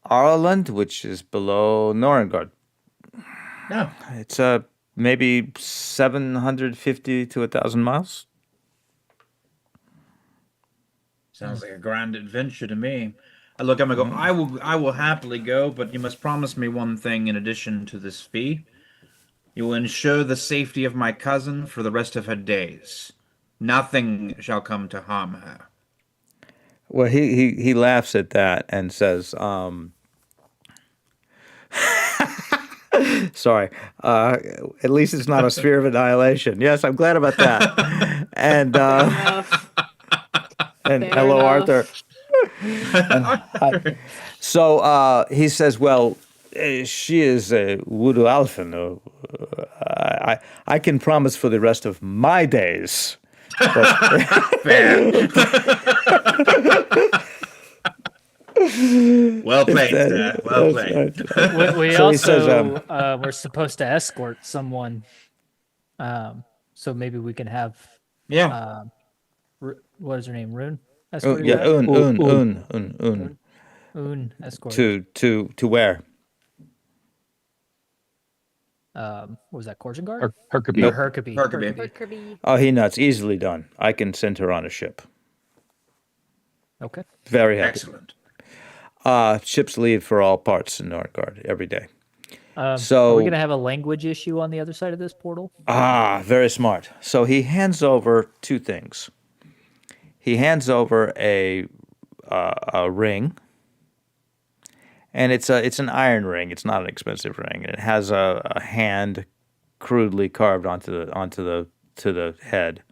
Arland, which is below Norrøngard. No. It's maybe 750 to 1,000 miles. Sounds like a grand adventure to me. I look at him and go, I will happily go, but you must promise me one thing in addition to this fee. You will ensure the safety of my cousin for the rest of her days. Nothing shall come to harm her. Well, he laughs at that and says, sorry, at least it's not a sphere of annihilation. Yes, I'm glad about that. And Fair hello, enough. Arthur. So he says, well, she is a Wudu Alphen. I can promise for the rest of my days. Fair. Well played, sir. Well played. We So he also says, we're supposed to escort someone. So maybe we can have Yeah. what is her name? Rune? Oh, Escort yeah, un. Un escort. To where? What was that? Korjengard? Herkeby. Or Herkeby. Herkeby. Kirby. Oh, he nuts. Easily done. I can send her on a ship. Okay. Very happy. Excellent. Ships leave for all parts in Norrøngard every day. So are we gonna have a language issue on the other side of this portal? Very smart. So he hands over two things. He hands over a ring, and it's an iron ring. It's not an expensive ring, and it has a hand crudely carved onto the head.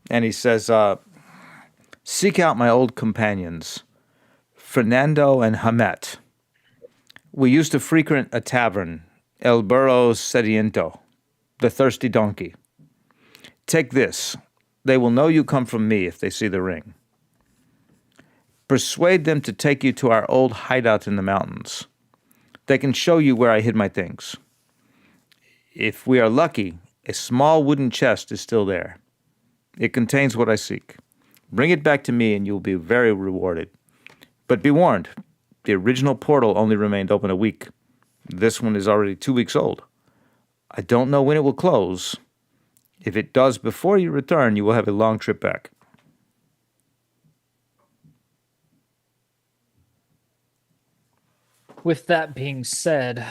And he says, "Seek out my old companions, Fernando and Hamet. We used to frequent a tavern, El Burro Sediento, the thirsty donkey. Take this. They will know you come from me if they see the ring. Persuade them to take you to our old hideout in the mountains. They can show you where I hid my things. If we are lucky, a small wooden chest is still there. It contains what I seek. Bring it back to me and you'll be very rewarded. But be warned, the original portal only remained open a week. This one is already 2 weeks old. I don't know when it will close. If it does before you return, you will have a long trip back. With that being said,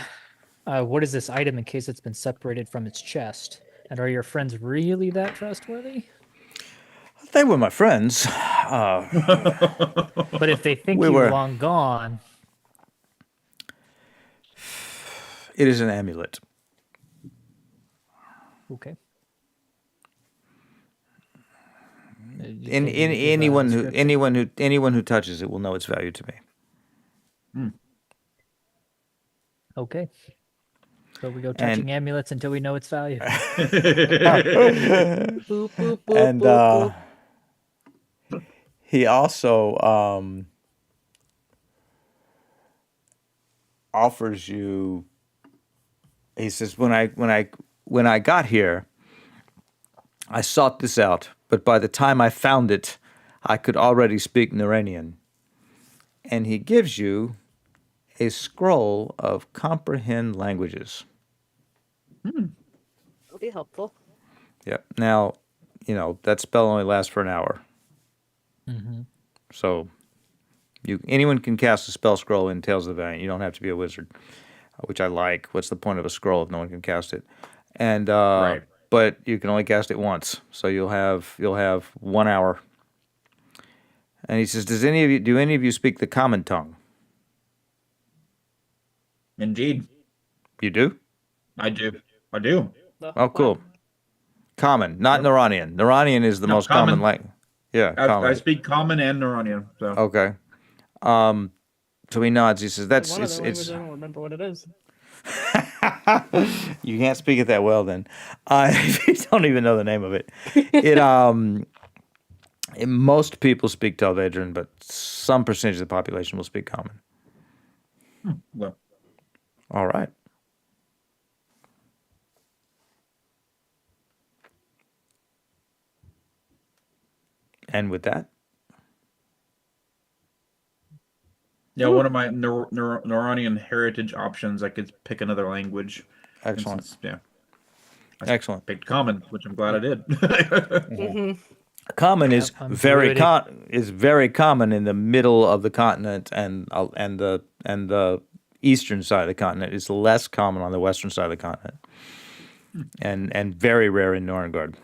what is this item in case it's been separated from its chest? And are your friends really that trustworthy? They were my friends. But if they think We you've were. long gone, It is an amulet. okay. Anyone who touches it will know its value to me. Okay. So we go touching amulets until we know its value. Boop, boop, boop, And boop, boop. he also offers you. He says, when I got here, I sought this out, but by the time I found it, I could already speak Norrøngard. And he gives you a scroll of comprehend languages. That'll be helpful. Yeah. Now, that spell only lasts for an hour. Mm-hmm. So anyone can cast a spell scroll in Tales of the Valiant. You don't have to be a wizard, which I like. What's the point of a scroll if no one can cast it? And Right. but you can only cast it once. So you'll have 1 hour. And he says, do any of you speak the common tongue? Indeed, You do? I do. I do. Oh, cool. Common, not Norrøngard. Norrøngard is the No, most common common. language. Yeah, I common. speak Common and Norrøngard. So Okay. So he nods. He says, "That's One of the it's." languages, I don't remember what it is. You can't speak it that well, then. You don't even know the name of it. Most people speak Telvedran, but some percentage of the population will speak Common. well, All right. And with that, yeah, one of my Norrøngard heritage options, I could pick another language. And excellent, since, yeah, excellent. picked Common, which I'm glad I did. Common is I'm very fluid. very common in the middle of the continent and the eastern side of the continent. It's less common on the western side of the continent, and very rare in Norrøngard.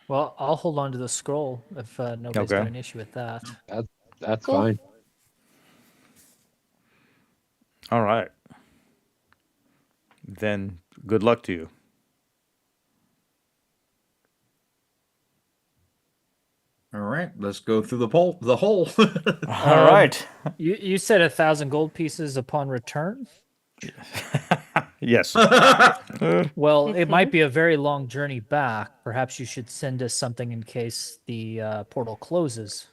Well, I'll hold on to the scroll if nobody's Okay. got an issue with that. That's Cool. fine. All right. Then good luck to you. All right, let's go through the hole. All right. You said 1,000 gold pieces upon return? Yes. Well, it might be a very long journey back. Perhaps you should send us something in case the portal closes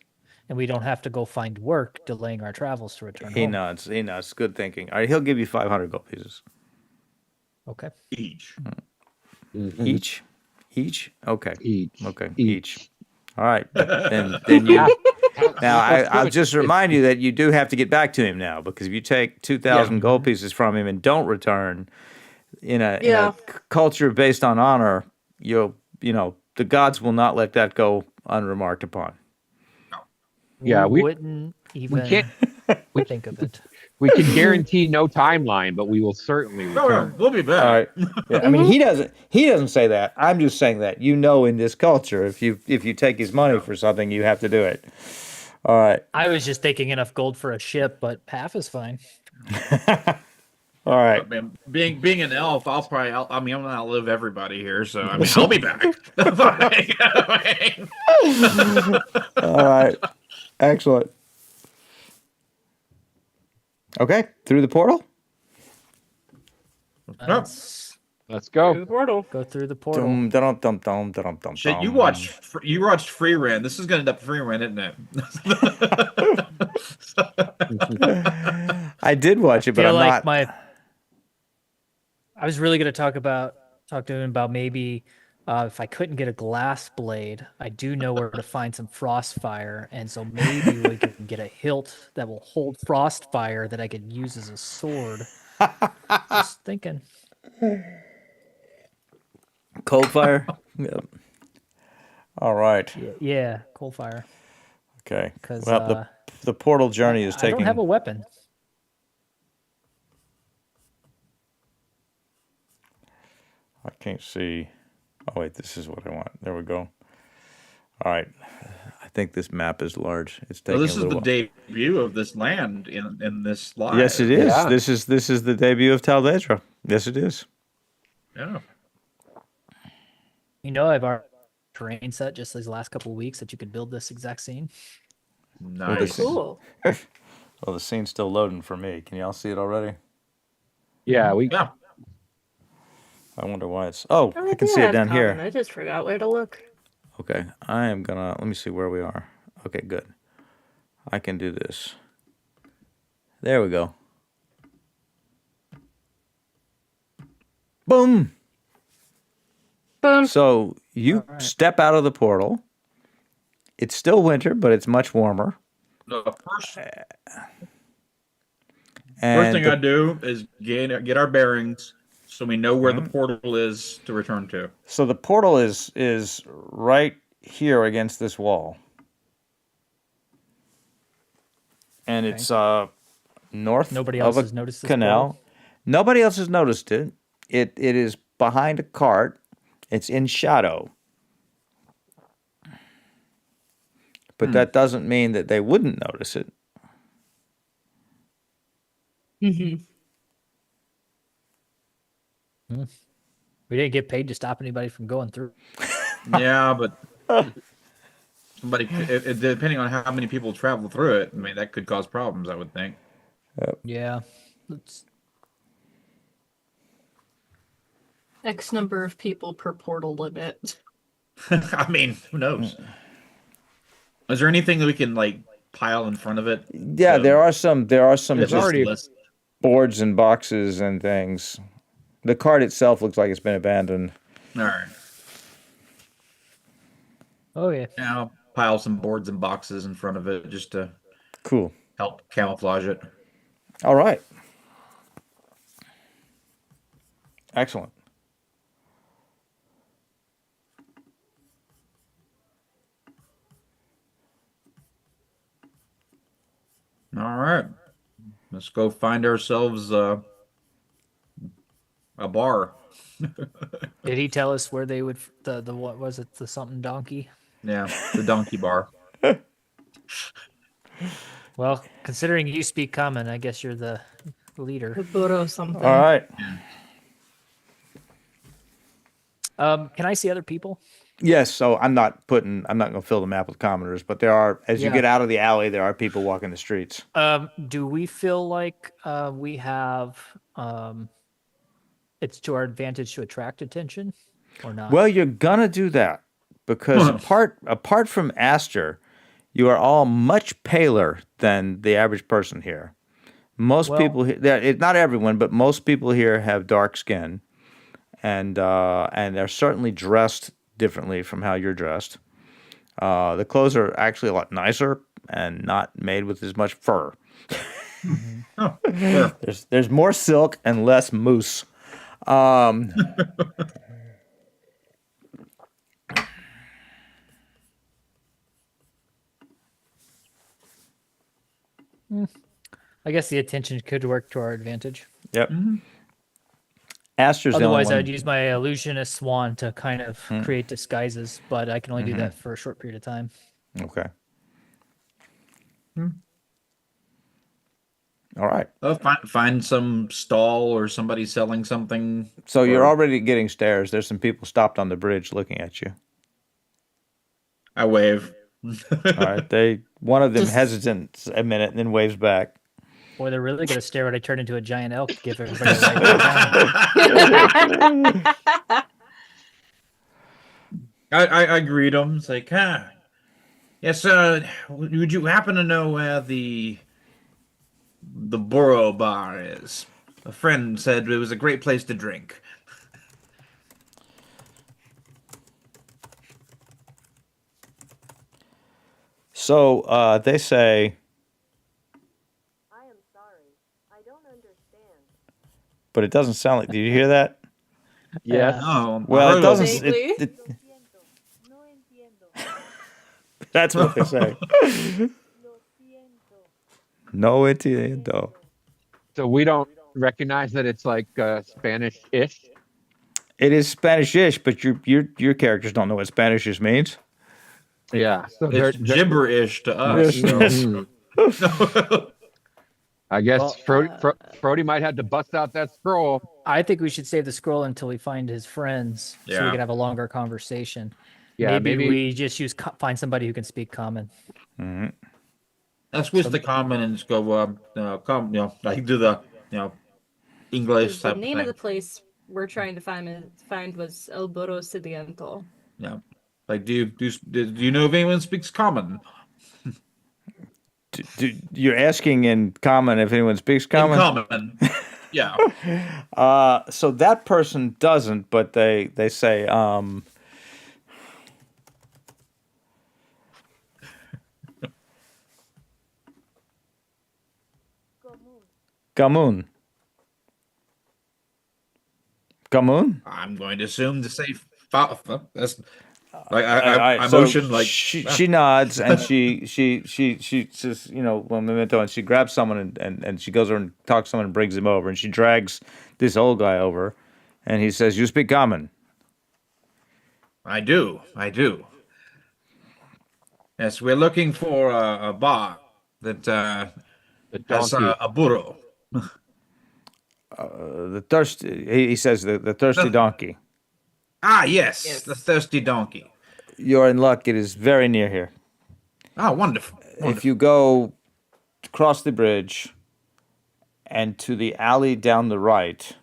and we don't have to go find work delaying our travels to return He home. nods. He nods. Good thinking. All right. He'll give you 500 gold pieces Okay. Each. Mhm. each. Each. Okay. Each. Okay. Each. All right. Then you. Now, I'll just remind you that you do have to get back to him now, because if you take 2,000 gold pieces from him and don't return in a culture based on honor, the gods will not let that go unremarked upon. Yeah, we wouldn't even can't- think of it. We can guarantee no timeline, but we will certainly Oh, yeah, return. we'll be back. All right. Yeah, I mean, he doesn't say that. I'm just saying that in this culture, if you take his money for something, you have to do it. All right. I was just thinking enough gold for a ship, but half is fine. All right. But, man, being an elf, I'm gonna outlive everybody here, so I mean, I'll be back. All right. Excellent. Okay. Through the portal? Let's Let's Through go. the portal. go through the portal. Dum, dum, dum, dum, dum, dum, Shit, you dum. watched Free Ran. This is gonna end up Free Ran, isn't it? I did watch it, but feel I'm like not. I was really going to talk to him about maybe If I couldn't get a glass blade, I do know where to find some frostfire, and so maybe we can get a hilt that will hold frostfire that I could use as a sword. Just thinking. Cold fire. Yep. All right. Yeah, cold fire. Okay. Because Well, the portal journey is I taking. don't have a weapon. I can't see. Oh wait, this is what I want. There we go. All right. I think this map is large. It's taking Well, this a is little the while. debut of this land in this live. Yes, it is. Yeah. This is the debut of Taldedra. Yes, it is. Yeah. You know, I've already terrain set just these last couple of weeks that you could build this exact scene. Nice. Cool. Well, the scene's still loading for me. Can y'all see it already? Yeah, we. Yeah. I wonder why it's. Oh, Oh, I can yeah, see it it's down common. here. I just forgot where to look. Okay, I am gonna. Let me see where we are. Okay, good. I can do this. There we go. Boom. Boom. So you step out of the portal. It's still winter, but it's much warmer. The first And thing the- I do is get our bearings so we know where the portal is to return to. so the portal is right here against this wall, and it's north Nobody of else a has noticed this canal. portal? Nobody else has noticed it. It is behind a cart. It's in shadow. But that doesn't mean that they wouldn't notice it. Mm-hmm. We didn't get paid to stop anybody from going through. Yeah, but somebody, depending on how many people travel through it, I mean, that could cause problems, I would think. Yeah. Let's, X number of people per portal limit. I mean, who knows? Is there anything that we can like pile in front of it? Yeah, there are some It's just already- boards and boxes and things. The cart itself looks like it's been abandoned. All right. oh, yeah. Yeah, I'll pile some boards and boxes in front of it just to Cool. help camouflage it. All right. Excellent. All right. Let's go find ourselves a bar. Did he tell us where they would, the what was it, the something donkey? Yeah, the donkey bar. Well, considering you speak common, I guess you're the leader. Buro something. All right. Can I see other people? Yes, so I'm not going to fill the map with commoners, but there are, as you Yeah. get out of the alley, there are people walking the streets. Do we feel like we have it's to our advantage to attract attention or not? Well, you're gonna do that because apart from Aster, you are all much paler than the average person here. Most Well- people here, not everyone, but most people here have dark skin, and they're certainly dressed differently from how you're dressed. The clothes are actually a lot nicer and not made with as much fur. Oh, sure. There's more silk and less moose. I guess the attention could work to our advantage. Yep. Aster's the only Otherwise, one. I'd use my illusionist swan to kind of create disguises, but I can only do that for a short period of time. Okay. All right. Find some stall or somebody selling something. So you're or- already getting stares. There's some people stopped on the bridge looking at you. I wave. All right. One of them hesitates a minute and then waves back. Boy, they're really going to stare when I turn into a giant elk to give everybody a right down. I greet them. It's like, yes, would you happen to know where the Borough Bar is? A friend said it was a great place to drink. So they say, I am sorry. I don't understand. but it doesn't sound like. Did you hear that? Yes. No, Well, I it heard doesn't. Vaguely. It, Lo siento. No entiendo. that's what they say. Lo siento. No entiendo. So we don't recognize that it's like Spanish-ish. It is Spanish-ish, but your characters don't know what Spanish-ish means. Yeah. So It's gibberish to us. Yes. Mhm. I guess Well, Frody might have to bust out that scroll. I think we should save the scroll until we find his friends, so Yeah. we can have a longer conversation. Yeah, maybe we just find somebody who can speak common. That's with the common and just go, like do the, English The type name of thing. the place we're trying to find was El Burro Sediento. Yeah. Like, do you know if anyone speaks common? You're asking in common if anyone speaks common. In common. Yeah. So that person doesn't, but they say, Común. Gamoon? I'm going to assume to say that's like I So motion like she nods and she says, one memento, and she grabs someone and she goes over and talks to someone and brings him over, and she drags this old guy over, and he says, "You speak common." I do. Yes, we're looking for a bar that The has donkey. a burro. The thirsty, he says, the thirsty donkey. Ah, yes, Yes. the thirsty donkey. You're in luck. It is very near here. Ah, wonderful. If you go across the bridge and to the alley down the right,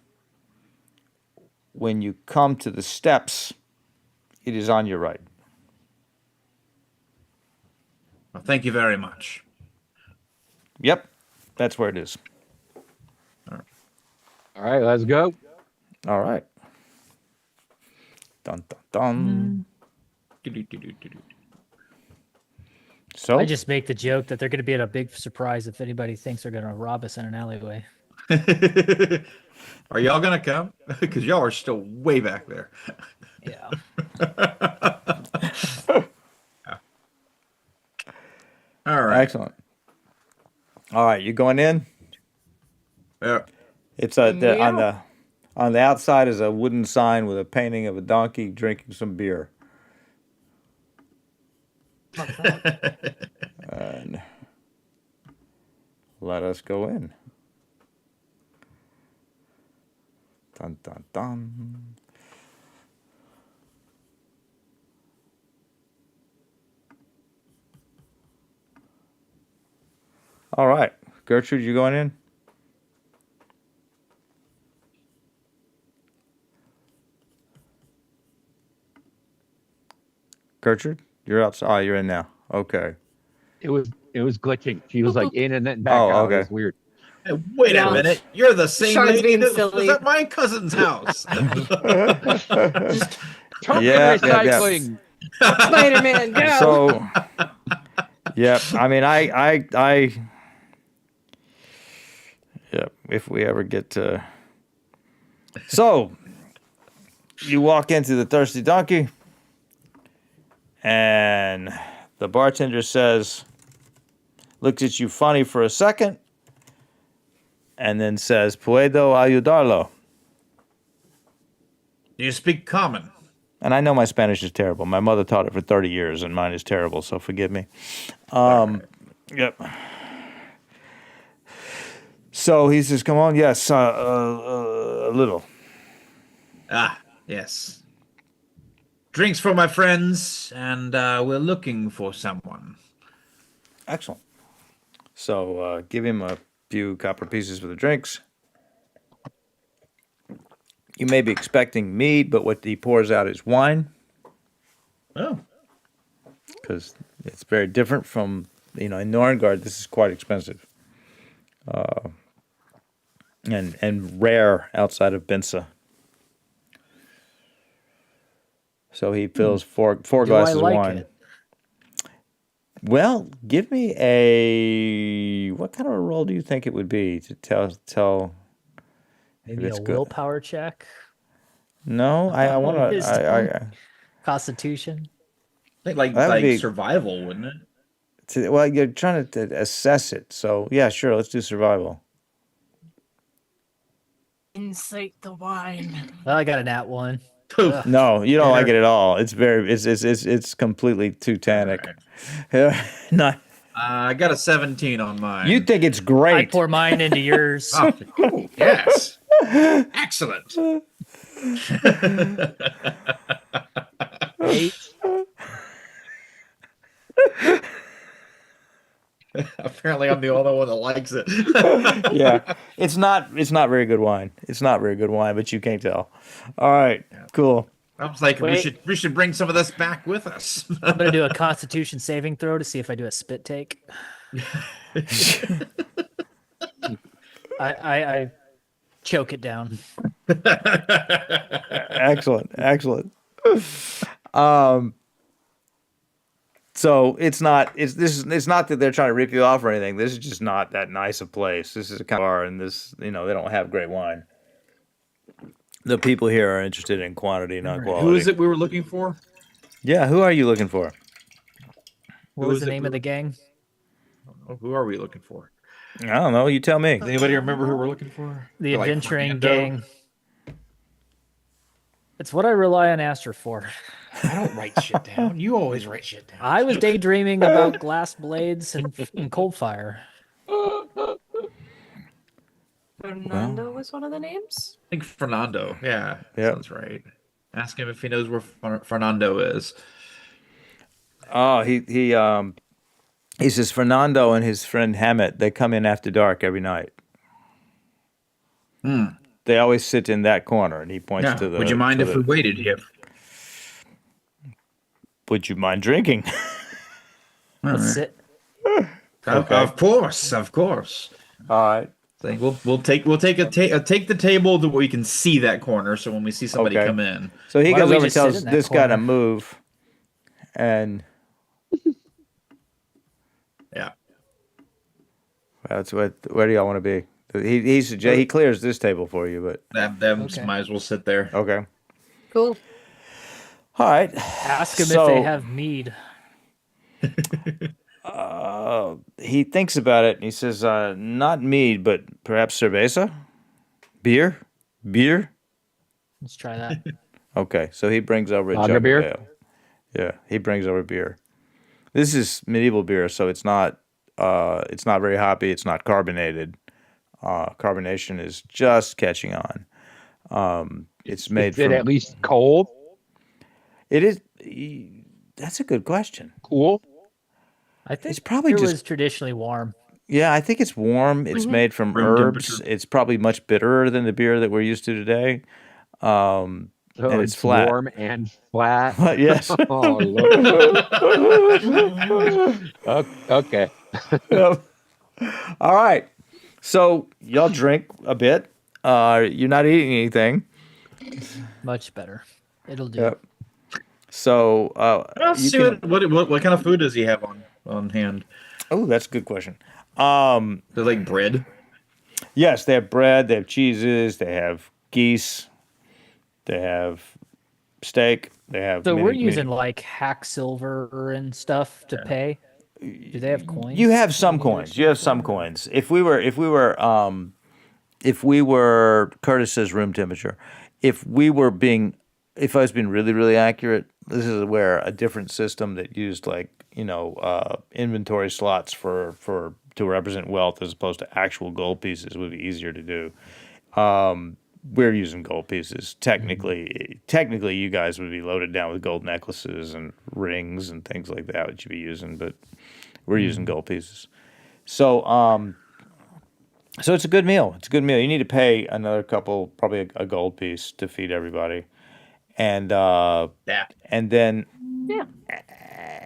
when you come to the steps, it is on your right. Well, thank you very much. Yep, that's where it is. All right, let's go. All right. Dun dun dun. So I just make the joke that they're going to be at a big surprise if anybody thinks they're going to rob us in an alleyway. Are y'all gonna come? Because y'all are still way back there. Yeah. All right. excellent. All right, you going in? Yeah. It's on the outside is a wooden sign with a painting of a donkey drinking some beer. And let us go in. Dun dun dun. All right, Gertrude, you going in? Gertrude, you're outside. Oh, you're in now. Okay. It was glitching. She was like in and then back Oh, out. okay. It was weird. Hey, wait Yeah. a minute. You're the same Sean's lady being that was silly. at my cousin's house. Token Yeah, yeah. recycling. Spider-Man, go! So, yeah. I mean, yeah. If we ever get to, so you walk into the Thirsty Donkey, and the bartender says, looks at you funny for a second, and then says, "Puedo ayudarlo." Do you speak common? And I know my Spanish is terrible. My mother taught it for 30 years, and mine is terrible, so forgive me. Yep. So he says, "Come on, yes, a little." Ah, yes. Drinks for my friends, and we're looking for someone. Excellent. So give him a few copper pieces for the drinks. You may be expecting mead, but what he pours out is wine, Oh, because it's very different from, in Norrøngard, this is quite expensive. And rare outside of Bensa. So he fills four Do I glasses like of wine. it? Well, give me a what kind of a roll do you think it would be to tell Maybe it's a good. willpower check, No, I want to Wisdom. Constitution. I think like that would be survival, wouldn't it? well, you're trying to assess it. So, yeah, sure, let's do survival. Incite the wine. Well, I got a nat 1. Poof. Ugh. No, you don't like Bitter. it at all. It's very it's completely Teutonic. Alright. Not I got a 17 on mine. you think it's I great. pour mine into yours. Oh, ooh, yes. Excellent. 8. Apparently, I'm the only one that likes it. Yeah. It's not very good wine. It's not very good wine, but you can't tell. All right. Cool. I was like, Wait. we should bring some of this back with us. I'm gonna do a Constitution saving throw to see if I do a spit take. I choke it down. Excellent. So it's not that they're trying to rip you off or anything. This is just not that nice a place. This is a kind of bar, and this they don't have great wine. The people here are interested in quantity, not quality. Who is it we were looking for? Yeah, who are you looking for? What Who was is the it name we of the were- gang? Oh, who are we looking for? I don't know. You tell me. Does anybody remember who we're looking for? The Like Adventuring Fernando? Gang. It's what I rely on Aster for. I don't write shit down. You always write shit down. I was daydreaming about glass blades and cold fire. Fernando was one of the names. I think Fernando. Yeah, Yep. sounds right. Ask him if he knows where Fernando is. Oh, he says Fernando and his friend Hammett, they come in after dark every night. They always sit in that corner, and he points Yeah. to the. Would you mind to if the- we waited here? Would you mind drinking? All Let's right. sit. Of course, of course. All right. Like we'll take the table that we can see that corner. So when we see somebody Okay. come in, So he Why goes don't we over and just sit tells in that this guy to corner? move, and yeah. that's where do y'all want to be? He clears this table for you, but Them Okay. might as well sit there. okay. Cool. All right. Ask him So- if they have mead. He thinks about it and he says, "Not mead, but perhaps cerveza, beer." Let's try that. Okay, so he brings over a Lager jug of beer? ale. Yeah, he brings over beer. This is medieval beer, so it's not very hoppy. It's not carbonated. Carbonation is just catching on. It's made Is it from. at least cold? It is. That's a good question. Cool? I think It's probably it just- was traditionally warm. Yeah, I think it's warm. It's made from Room herbs. temperature. It's probably much bitterer than the beer that we're used to today. So And it's flat. warm and flat. But yes. Oh, look. Okay. Yep. All right. So y'all drink a bit. You're not eating anything. Much better. It'll do. Yep. So Let's you see can. what kind of food does he have on hand? Oh, that's a good question. They're like bread. Yes, they have bread. They have cheeses. They have geese. They have steak. They have. So we're mini- using like hack silver and stuff to pay. Do they have coins? You have some coins. You have some coins. If we were Curtis says room temperature. If I was being really, really accurate, this is where a different system that used inventory slots to represent wealth as opposed to actual gold pieces would be easier to do. We're using gold pieces. Technically, you guys would be loaded down with gold necklaces and rings and things like that, which you'd be using, but we're using gold pieces. So, so it's a good meal. It's a good meal. You need to pay another couple, probably a gold piece to feed everybody. And Yeah. and then Yeah.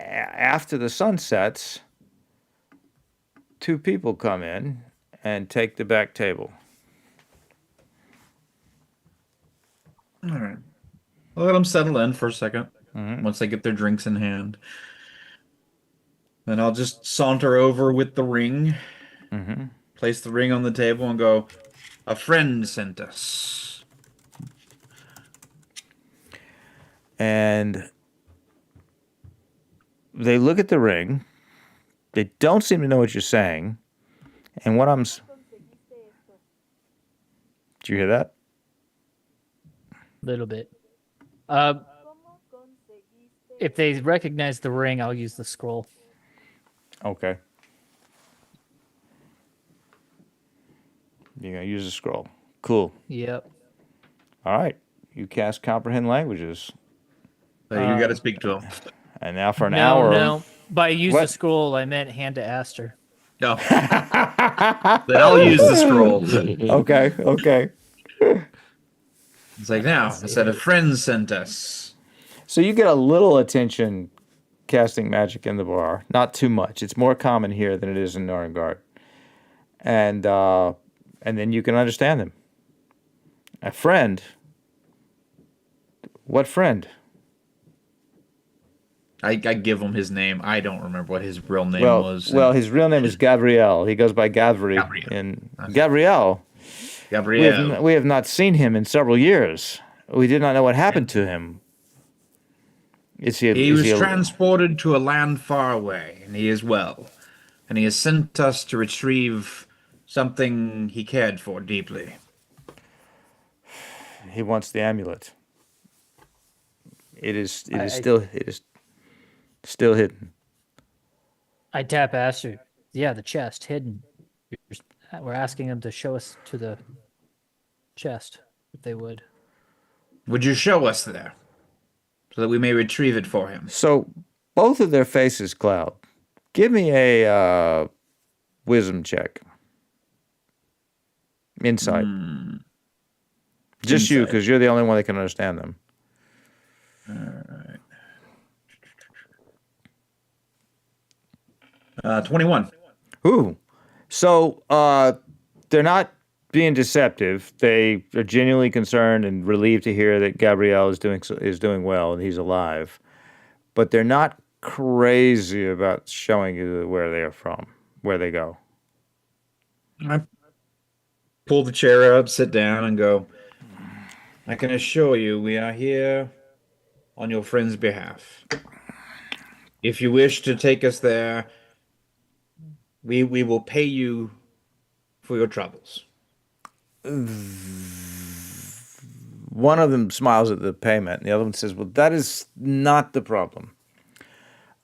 after the sun sets, 2 people come in and take the back table. All right. I'll let them settle in for a second once they get their drinks in hand. Then I'll just saunter over with the ring, Mm-hmm. place the ring on the table, and go, "A friend sent us." And they look at the ring. They don't seem to know what you're saying. And what I'm... Conseguiste esto. Did you hear that? Little bit. ¿Cómo conseguiste If they recognize the ring, I'll use the scroll. Okay. You're going to use a scroll. Cool. Yep. All right. You cast Comprehend Languages. So you got to speak to him. And now for an No, hour... no. By use the What? scroll, I meant hand to Aster. No. Then I'll use the scroll. Okay, okay. It's like, now, I said a friend sent us. So you get a little attention casting magic in the bar. Not too much. It's more common here than it is in Norrøngard. And then you can understand them. A friend? What friend? I give him his name. I don't remember what his real name was. Well, his real name is Gabriel. He goes by Gavri. Gabriel. And Gabriel. Gabriel. We have not seen him in several years. We did not know what happened to him. He was transported to a land far away, and he is well. And he has sent us to retrieve something he cared for deeply. He wants the amulet. It is still hidden. I tap Aster. Yeah, the chest hidden. We're asking them to show us to the chest, if they would. Would you show us there, so that we may retrieve it for him? So both of their faces cloud. Give me a wisdom check. Insight. Just you, Insight. because you're the only one that can understand them. All right. 21. Ooh. So they're not being deceptive. They are genuinely concerned and relieved to hear that Gabriel is doing well and he's alive. But they're not crazy about showing you where they are from, where they go. I pull the chair up, sit down, and go, "I can assure you we are here on your friend's behalf. If you wish to take us there, we will pay you for your troubles." One of them smiles at the payment, and the other one says, "Well, that is not the problem.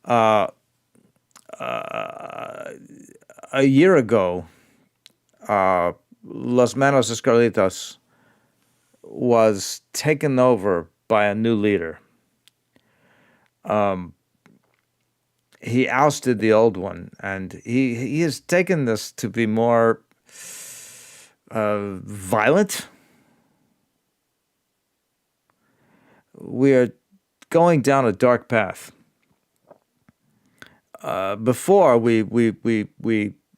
A year ago, Los Manos Escarlitos was taken over by a new leader. He ousted the old one, and he has taken this to be more violent. We are going down a dark path. Before we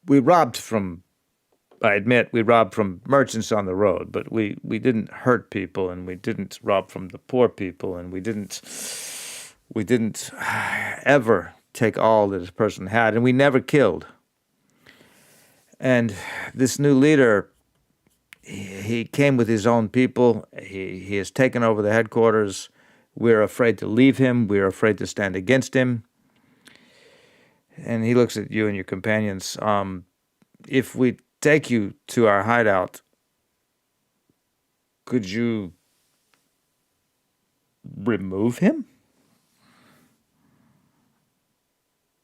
robbed from, I admit, we robbed from merchants on the road, but we didn't hurt people, and we didn't rob from the poor people, and we didn't ever take all that this person had, and we never killed. And this new leader, he came with his own people. He has taken over the headquarters. We're afraid to leave him. We're afraid to stand against him." And he looks at you and your companions. "If we take you to our hideout, could you remove him?"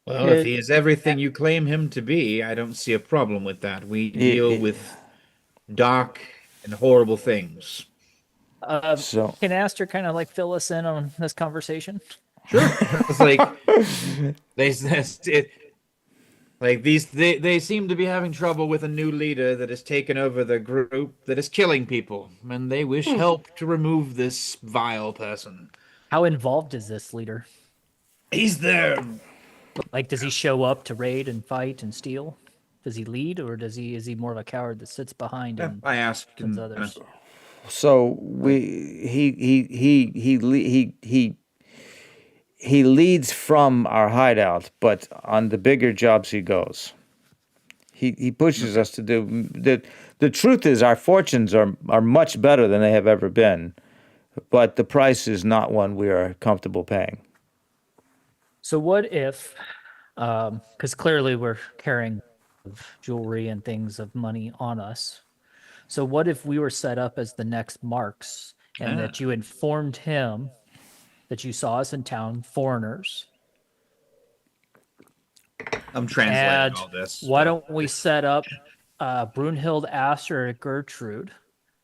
Well, if he is everything you claim him to be, I don't see a problem with that. We deal with dark and horrible things. So Can Aster kind of like fill us in on this conversation? Sure. It's like they seem to be having trouble with a new leader that has taken over the group that is killing people, and they wish help to remove this vile person. How involved is this leader? He's there. Like, does he show up to raid and fight and steal? Does he lead, or is he more of a coward that sits behind and I asked sends him. others? he leads from our hideout, but on the bigger jobs he goes. He pushes us to do the truth is our fortunes are much better than they have ever been, but the price is not one we are comfortable paying. So what if, because clearly we're carrying jewelry and things of money on us. So what if we were set up as the next Marks and Ah. that you informed him that you saw us in town, foreigners, I'm translating and all this. why don't we set up Brunhild, Aster, Gertrude?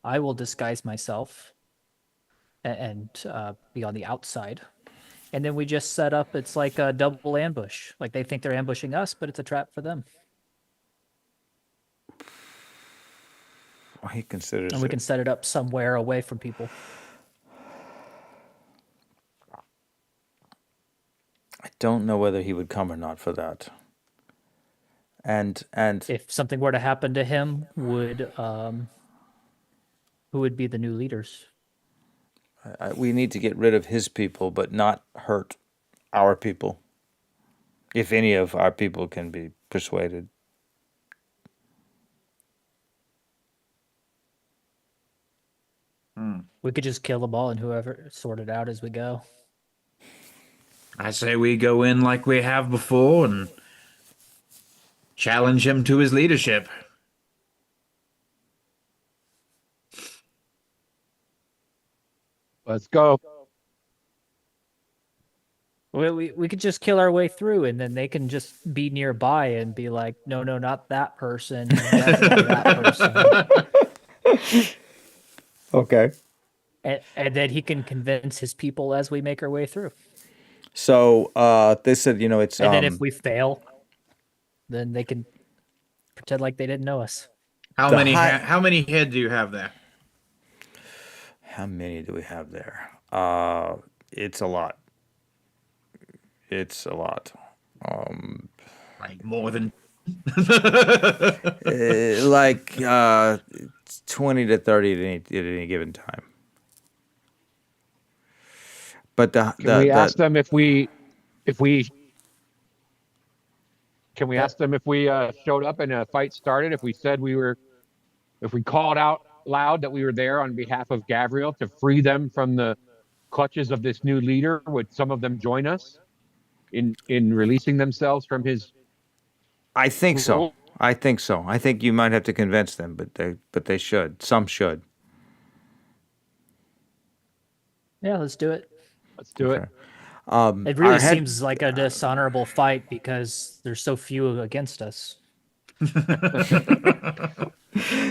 I will disguise myself and be on the outside. And then we just set up, it's like a double ambush. Like they think they're ambushing us, but it's a trap for them. Well, he considers And we it. can set it up somewhere away from people. I don't know whether he would come or not for that. And If something were to happen to him, who would be the new leaders? we need to get rid of his people, but not hurt our people. If any of our people can be persuaded. We could just kill them all and whoever sort it out as we go. I say we go in like we have before and challenge him to his leadership. Let's go. We could just kill our way through, and then they can just be nearby and be like, no, not that person, definitely that person. Okay. And then he can convince his people as we make our way through. So they said, it's And then if we fail, then they can pretend like they didn't know us. How The many high- how many head do you have there? how many do we have there? It's a lot. It's a lot. Like more than Like 20 to 30 at any given time. But Can we ask them if we can we ask them if we showed up and a fight started? If we said if we called out loud that we were there on behalf of Gavriel to free them from the clutches of this new leader, would some of them join us in releasing themselves from his? I think so. rule? I think so. I think you might have to convince them, but they should. Some should. Yeah, let's do it. Let's do Okay. it. It really our head- seems like a dishonorable fight because there's so few against us.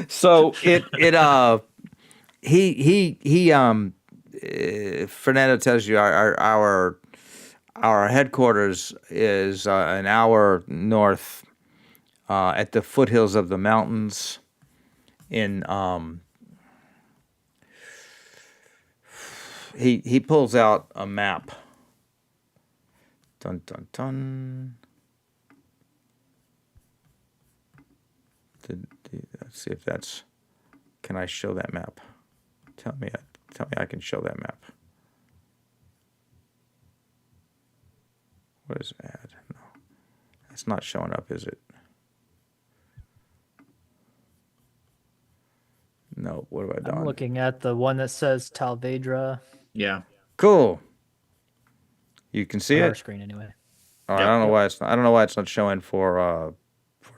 So Fernando tells you our headquarters is an hour north at the foothills of the mountains in he pulls out a map. Dun dun dun. Let's see if that's. Can I show that map? Tell me I can show that map. What is add? No, it's not showing up, is it? No. What have I done? I'm looking at the one that says Talvedra yeah. Cool. You can see on our it. screen anyway. I don't know why it's not. I don't know why it's not showing for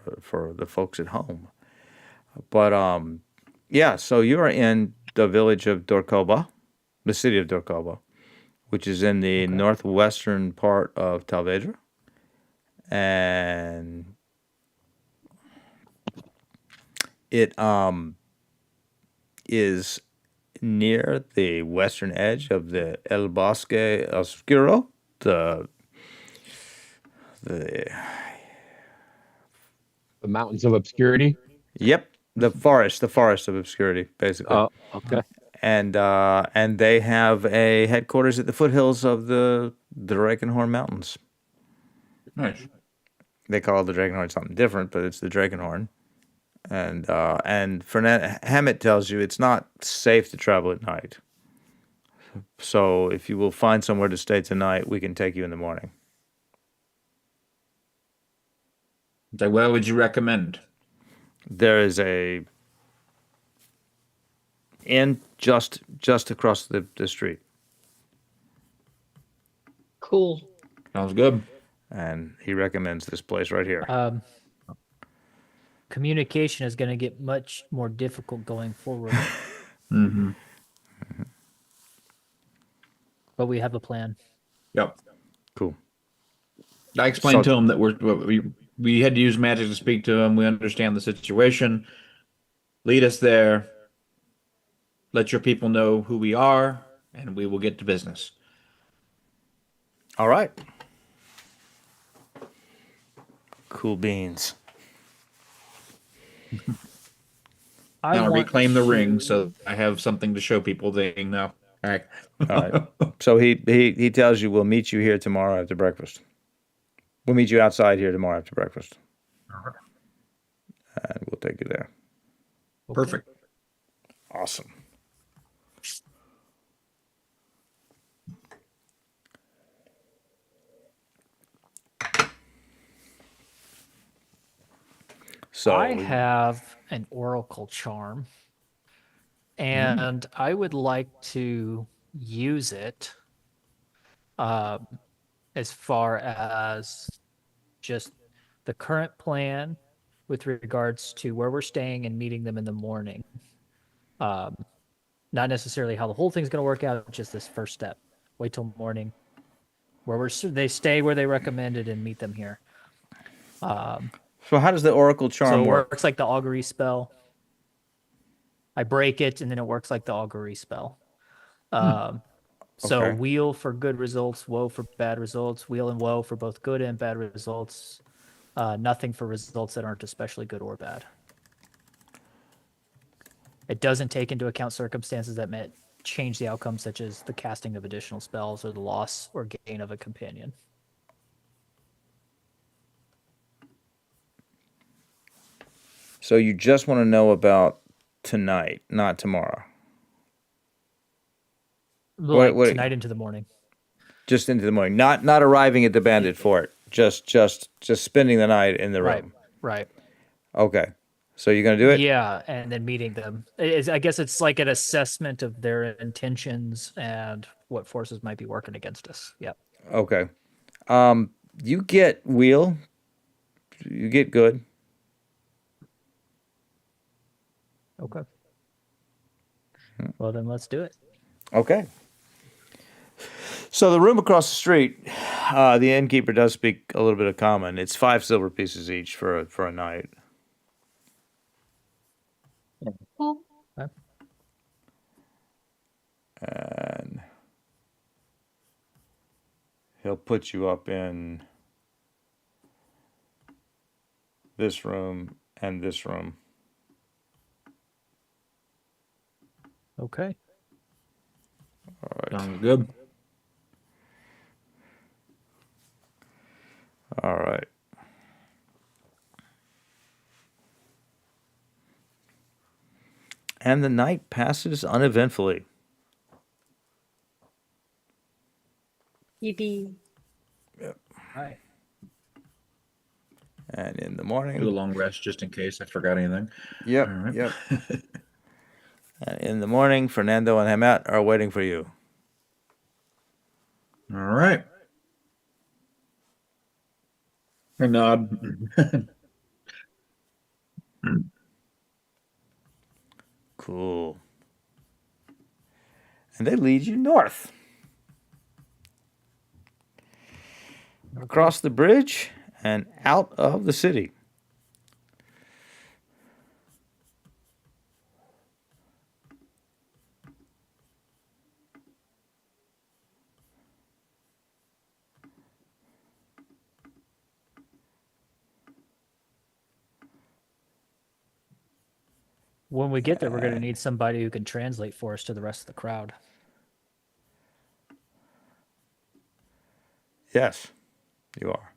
the folks at home. But yeah. So you are in the village of Dorkoba, the city of Dorkoba, which is in the northwestern part of Talvedra, and it is near the western edge of the El Bosque Oscuro, the The mountains of obscurity. Yep, the forest of obscurity, basically. Oh, okay. And they have a headquarters at the foothills of the Drakenhorn Mountains. Nice. They call the Drakenhorn something different, but it's the Drakenhorn. And Hammett tells you it's not safe to travel at night. So if you will find somewhere to stay tonight, we can take you in the morning. So where would you recommend? There is a inn just across the street, Cool. Sounds good. and he recommends this place right here. Communication is going to get much more difficult going forward, Mm-hmm. but we have a plan. Yep. Cool. I explained So- to him that we had to use magic to speak to him. We understand the situation. Lead us there. Let your people know who we are, and we will get to business. All right. Cool beans. I Now want reclaim the ring, to- so I have something to show people they know. All right. All right. So he tells you we'll meet you here tomorrow after breakfast. We'll meet you outside here tomorrow after breakfast. And we'll take you there. Perfect. Awesome. So I have an oracle charm, and I would like to use it as far as just the current plan with regards to where we're staying and meeting them in the morning. Not necessarily how the whole thing's going to work out, just this first step. Wait till morning, where they stay where they recommended and meet them here. So how does the oracle charm So it work? works like the augury spell. I break it, and then it works like the augury spell. So Okay. wheel for good results, woe for bad results, wheel and woe for both good and bad results. Nothing for results that aren't especially good or bad. It doesn't take into account circumstances that may change the outcome, such as the casting of additional spells or the loss or gain of a companion. So you just want to know about tonight, not tomorrow. Like wait. tonight into the morning. Just into the morning. Not arriving at the bandit fort. Just spending the night in the room. Right. Okay. So you're gonna do it? Yeah, and then meeting them. I guess it's like an assessment of their intentions and what forces might be working against us. Yep. Okay. You get wheel. You get good. Okay. Well, then let's do it. Okay. So the room across the street, the innkeeper does speak a little bit of common. It's 5 silver pieces each for a night. Okay. And he'll put you up in this room and this room. Okay. All right. Sounds good. All right. And the night passes uneventfully. Yippee. Right. And in the Do a morning, long rest just in case I forgot anything. yep, All right. yep. And in the morning, Fernando and Hamat are waiting for you. All right. I nod. Cool. And they lead you north. Across the bridge and out of the city. When we get there, we're going to need somebody who can translate for us to the rest of the crowd. Yes, you are.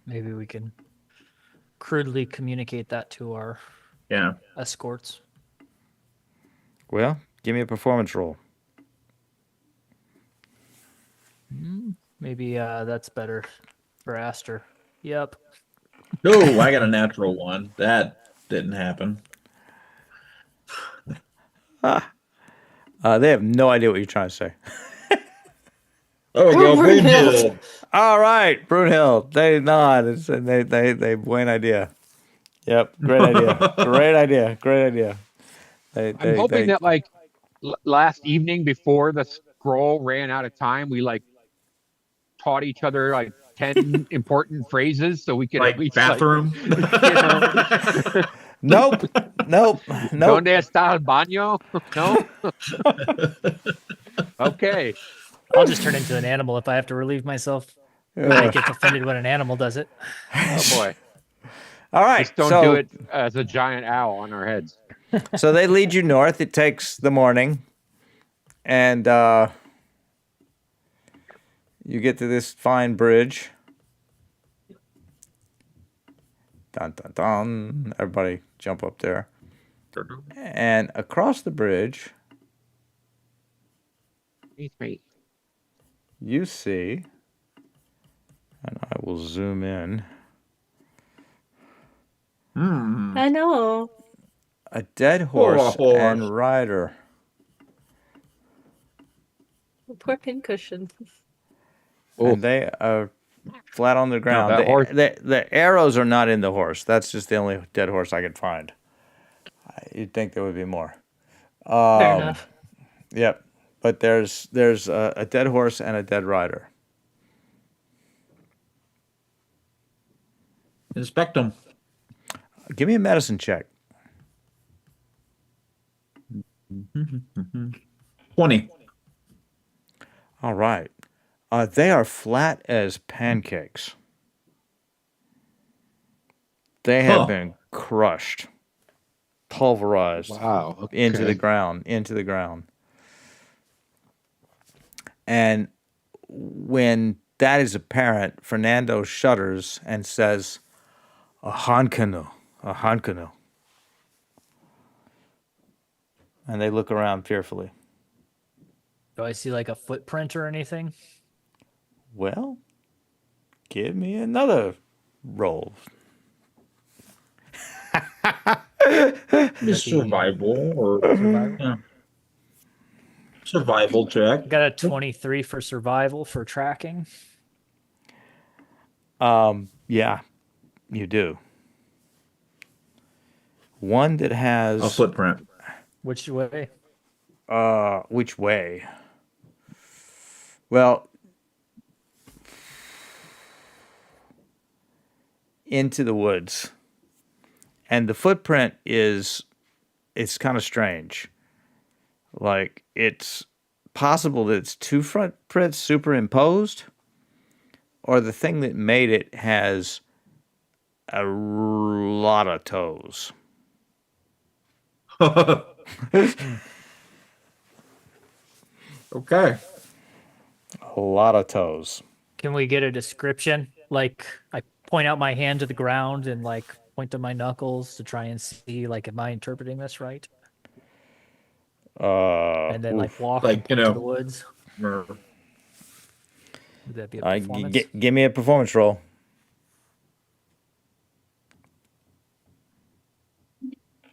Maybe we can crudely communicate that to our Yeah. escorts. Well, give me a performance roll. Maybe that's better for Aster. Yep. Oh, I got a natural one. That didn't happen. They have no idea what you're trying to say. Oh, we go Brunhild. Brunhild. All right, Brunhild. They nod. They buena idea. Yep, great idea. Great idea. Great idea. I'm hoping that like last evening before the scroll ran out of time, we like taught each other like 10 important phrases so we could at Like least bathroom. Nope. Nope. Nope. Donde está el baño? No. Okay. I'll just turn into an animal if I have to relieve myself. I get offended when an animal does it. Oh boy. All right. Just don't do it as a giant owl on our heads. So they lead you north. It takes the morning, and you get to this fine bridge. Dun dun dun! Everybody jump up there, and across the bridge, you see, and I will zoom in, I know. a dead horse horse. and rider. Poor pincushion. And they are flat on the ground. that horse- The arrows are not in the horse. That's just the only dead horse I could find. You'd think there would be more. Fair enough. Yep. But there's a dead horse and a dead rider. Inspect them. Give me a medicine check. 20. All right. They are flat as pancakes. They have been crushed, pulverized Wow. into the ground. And when that is apparent, Fernando shudders and says, "A Hankanu, a Hankanu." And they look around fearfully. Do I see like a footprint or anything? Well, give me another roll. Survival or Survival? yeah. Survival check. I got a 23 for survival for tracking. Yeah, you do. One that has A footprint. Which way? which way? Well, into the woods. And the footprint it's kind of strange. Like, it's possible that it's two footprints superimposed, or the thing that made it has a lot of toes. Okay. A lot of toes. Can we get a description? Like, I point out my hand to the ground and like point to my knuckles to try and see, like, am I interpreting this right? And then like walk Like, and point to the woods. Would that be a performance? Give me a performance roll.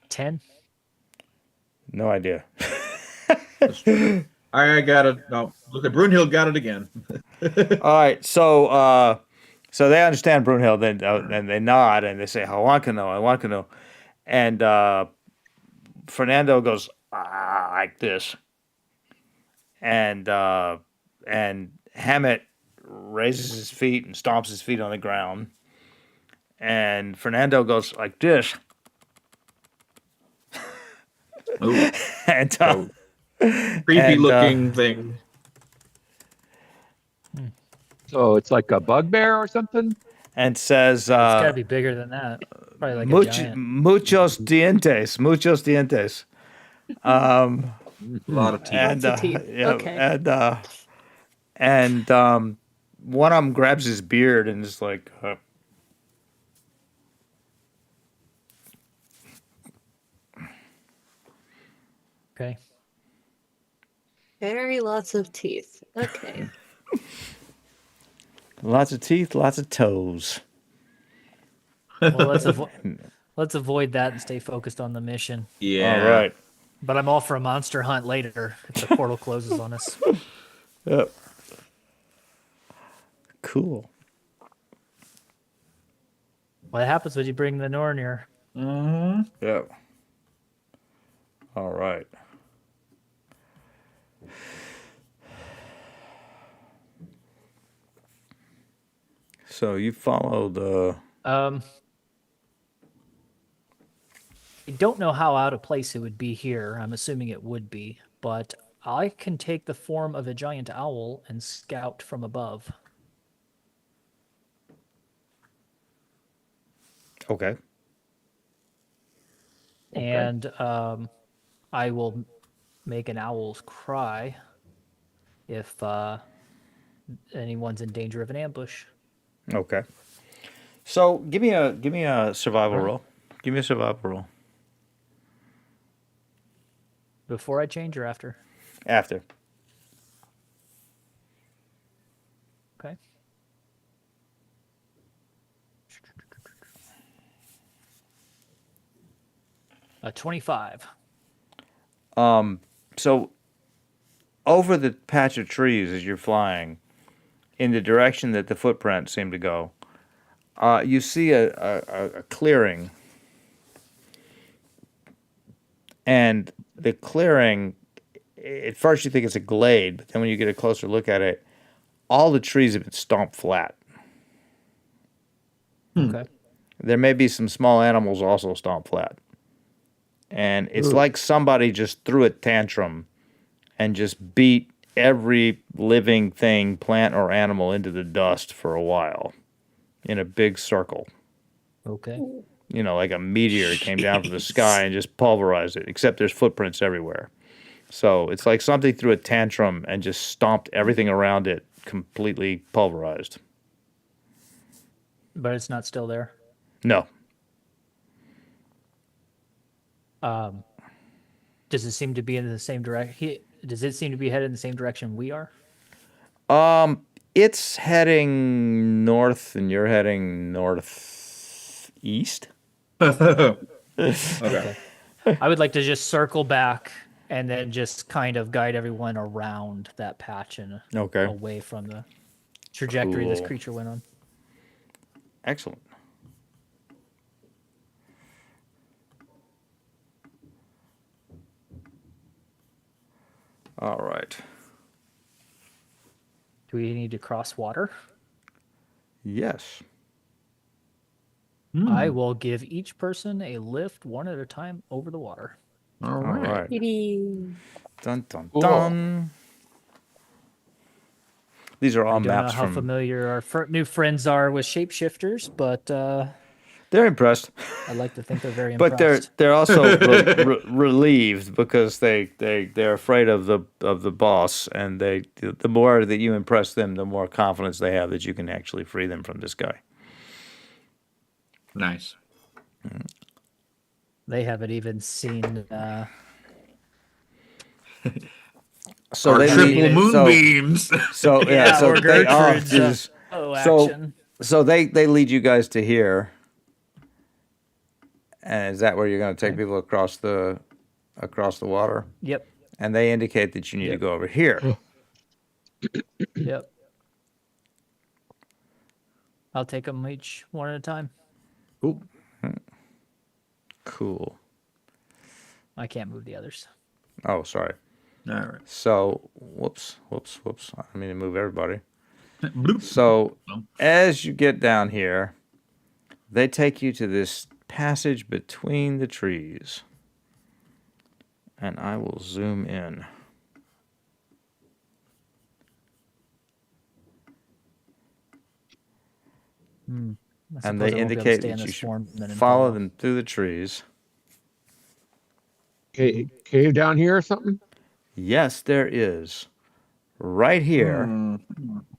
10? No idea. I got it. No, look at Brunhild got it again. All right, so they understand Brunhild, and they nod and they say, "I want to know," and Fernando goes like this, and Hammett raises his feet and stomps his feet on the ground, and Fernando goes like this, Ooh, and creepy And, looking thing. So it's like a bugbear or something? and says, It's gotta be bigger than that. Probably like a giant. muchos dientes. A lot of teeth. And Lots of teeth. Okay. and one of them grabs his beard and is like, Okay. Very lots of teeth. Okay. Lots of teeth, lots of toes. Well, let's avoid that and stay focused on the mission. Yeah. All right. But I'm all for a monster hunt later if the portal closes on us. Yep. Cool. What happens when you bring the Norrøngard? Yep. All right. So you follow the. I don't know how out of place it would be here. I'm assuming it would be, but I can take the form of a giant owl and scout from above. Okay. And I will make an owl's cry if anyone's in danger of an ambush. Okay. So give me a survival roll. Give me a survival roll. Before I change or after? After. Okay. A 25. So over the patch of trees as you're flying, in the direction that the footprints seem to go, you see a clearing. And the clearing, at first you think it's a glade, but then when you get a closer look at it, all the trees have been stomped flat. Okay. There may be some small animals also stomped flat. And it's like somebody just threw a tantrum and just beat every living thing, plant or animal, into the dust for a while in a big circle. Okay. You know, like a meteor came down from the sky and just pulverized it, except there's footprints everywhere. So it's like something threw a tantrum and just stomped everything around it, completely pulverized. But it's not still there. No. Does it seem to be in the same direction? Does it seem to be headed in the same direction we are? It's heading north and you're heading northeast. Okay. I would like to just circle back and then just kind of guide everyone around that patch and Okay. away from the trajectory this Cool. creature went on. Excellent. All right. Do we need to cross water? Yes. I will give each person a lift one at a time over the water. All All right. right. Dun dun Cool. dun. These are all I don't know maps how from. familiar our new friends are with shapeshifters, but They're impressed, I'd like to think they're very but impressed. they're also relieved because they're afraid of the boss, and the more that you impress them, the more confidence they have that you can actually free them from this guy. Nice. They haven't even seen. So Our they triple lead- moonbeams. So yeah, Yeah, so or they are Gertrude's, just so action. so they lead you guys to here. And is that where you're going to take people across the water? Yep. And they indicate that you need to Yep. go over here. Yep. I'll take them each one at a time. Ooh. Cool. I can't move the others. Oh, sorry. All right. So, whoops. I mean to move everybody. Bloop. So, as you get down here, they take you to this passage between the trees. And I will zoom in. I And suppose I they won't be able to indicate stay in that you this should form then and follow follow. them through the trees. Cave down here or something? Yes, there is. Right here,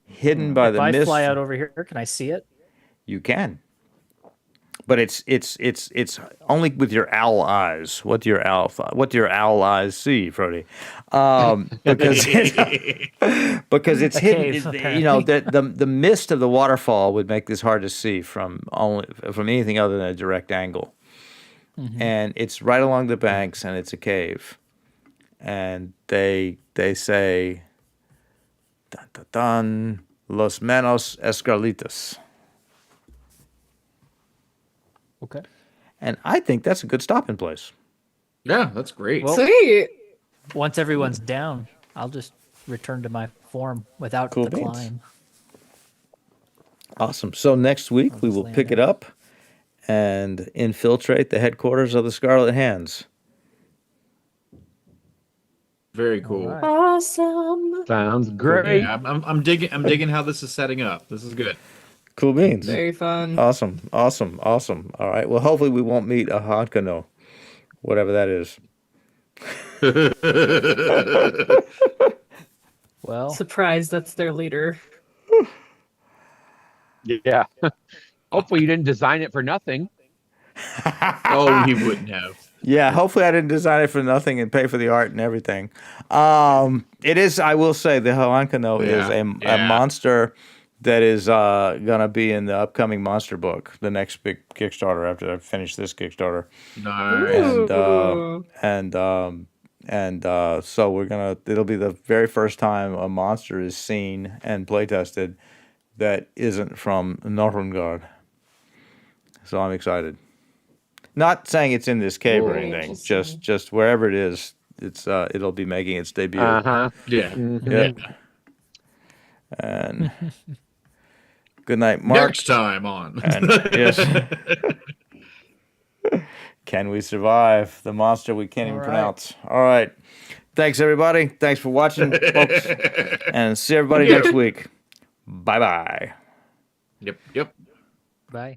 hidden by If the I mist. fly out over here, can I see it? You can. but it's only with your owl eyes. What do your owl eyes see, Frody? Because it's A hidden. cave, You know, the mist of the waterfall would make this hard to see from anything other than a direct angle. And it's right along the banks, and it's a cave. And they say, dun, dun, dun, los menos escarlitos. Okay. And I think that's a good stopping place. Yeah, that's great. Well- Sweet. Once everyone's down, I'll just return to my form without Cool the beans. climb. Awesome. So next week we just will land pick it down. up and infiltrate the headquarters of the Scarlet Hands. Very cool. Alright. Awesome. Sounds great. Yeah, I'm digging how this is setting up. This is good. Cool beans. Very fun. Awesome. All right. Well, hopefully we won't meet a Hankano, whatever that is. Well, Surprised that's their leader. Yeah. Hopefully you didn't design it for nothing. Oh, he wouldn't have. Yeah, hopefully I didn't design it for nothing and pay for the art and everything. It is, I will say, the Hankano is a Yeah. monster that is going to be in the upcoming monster book, the next big Kickstarter after I finish this Kickstarter. Nice. And so it'll be the very first time a monster is seen and playtested that isn't from Norrøngard. So I'm excited. Not saying it's in this cave or Very anything, interesting. just wherever it is, it'll be making its debut. Uh-huh. Yeah. Yeah. And good night, Mark. Next time on. And, yes. Can we survive the monster we can't even All right. pronounce? All right. Thanks, everybody. Thanks for watching, folks. And see everybody next week. Bye-bye. Yep. bye.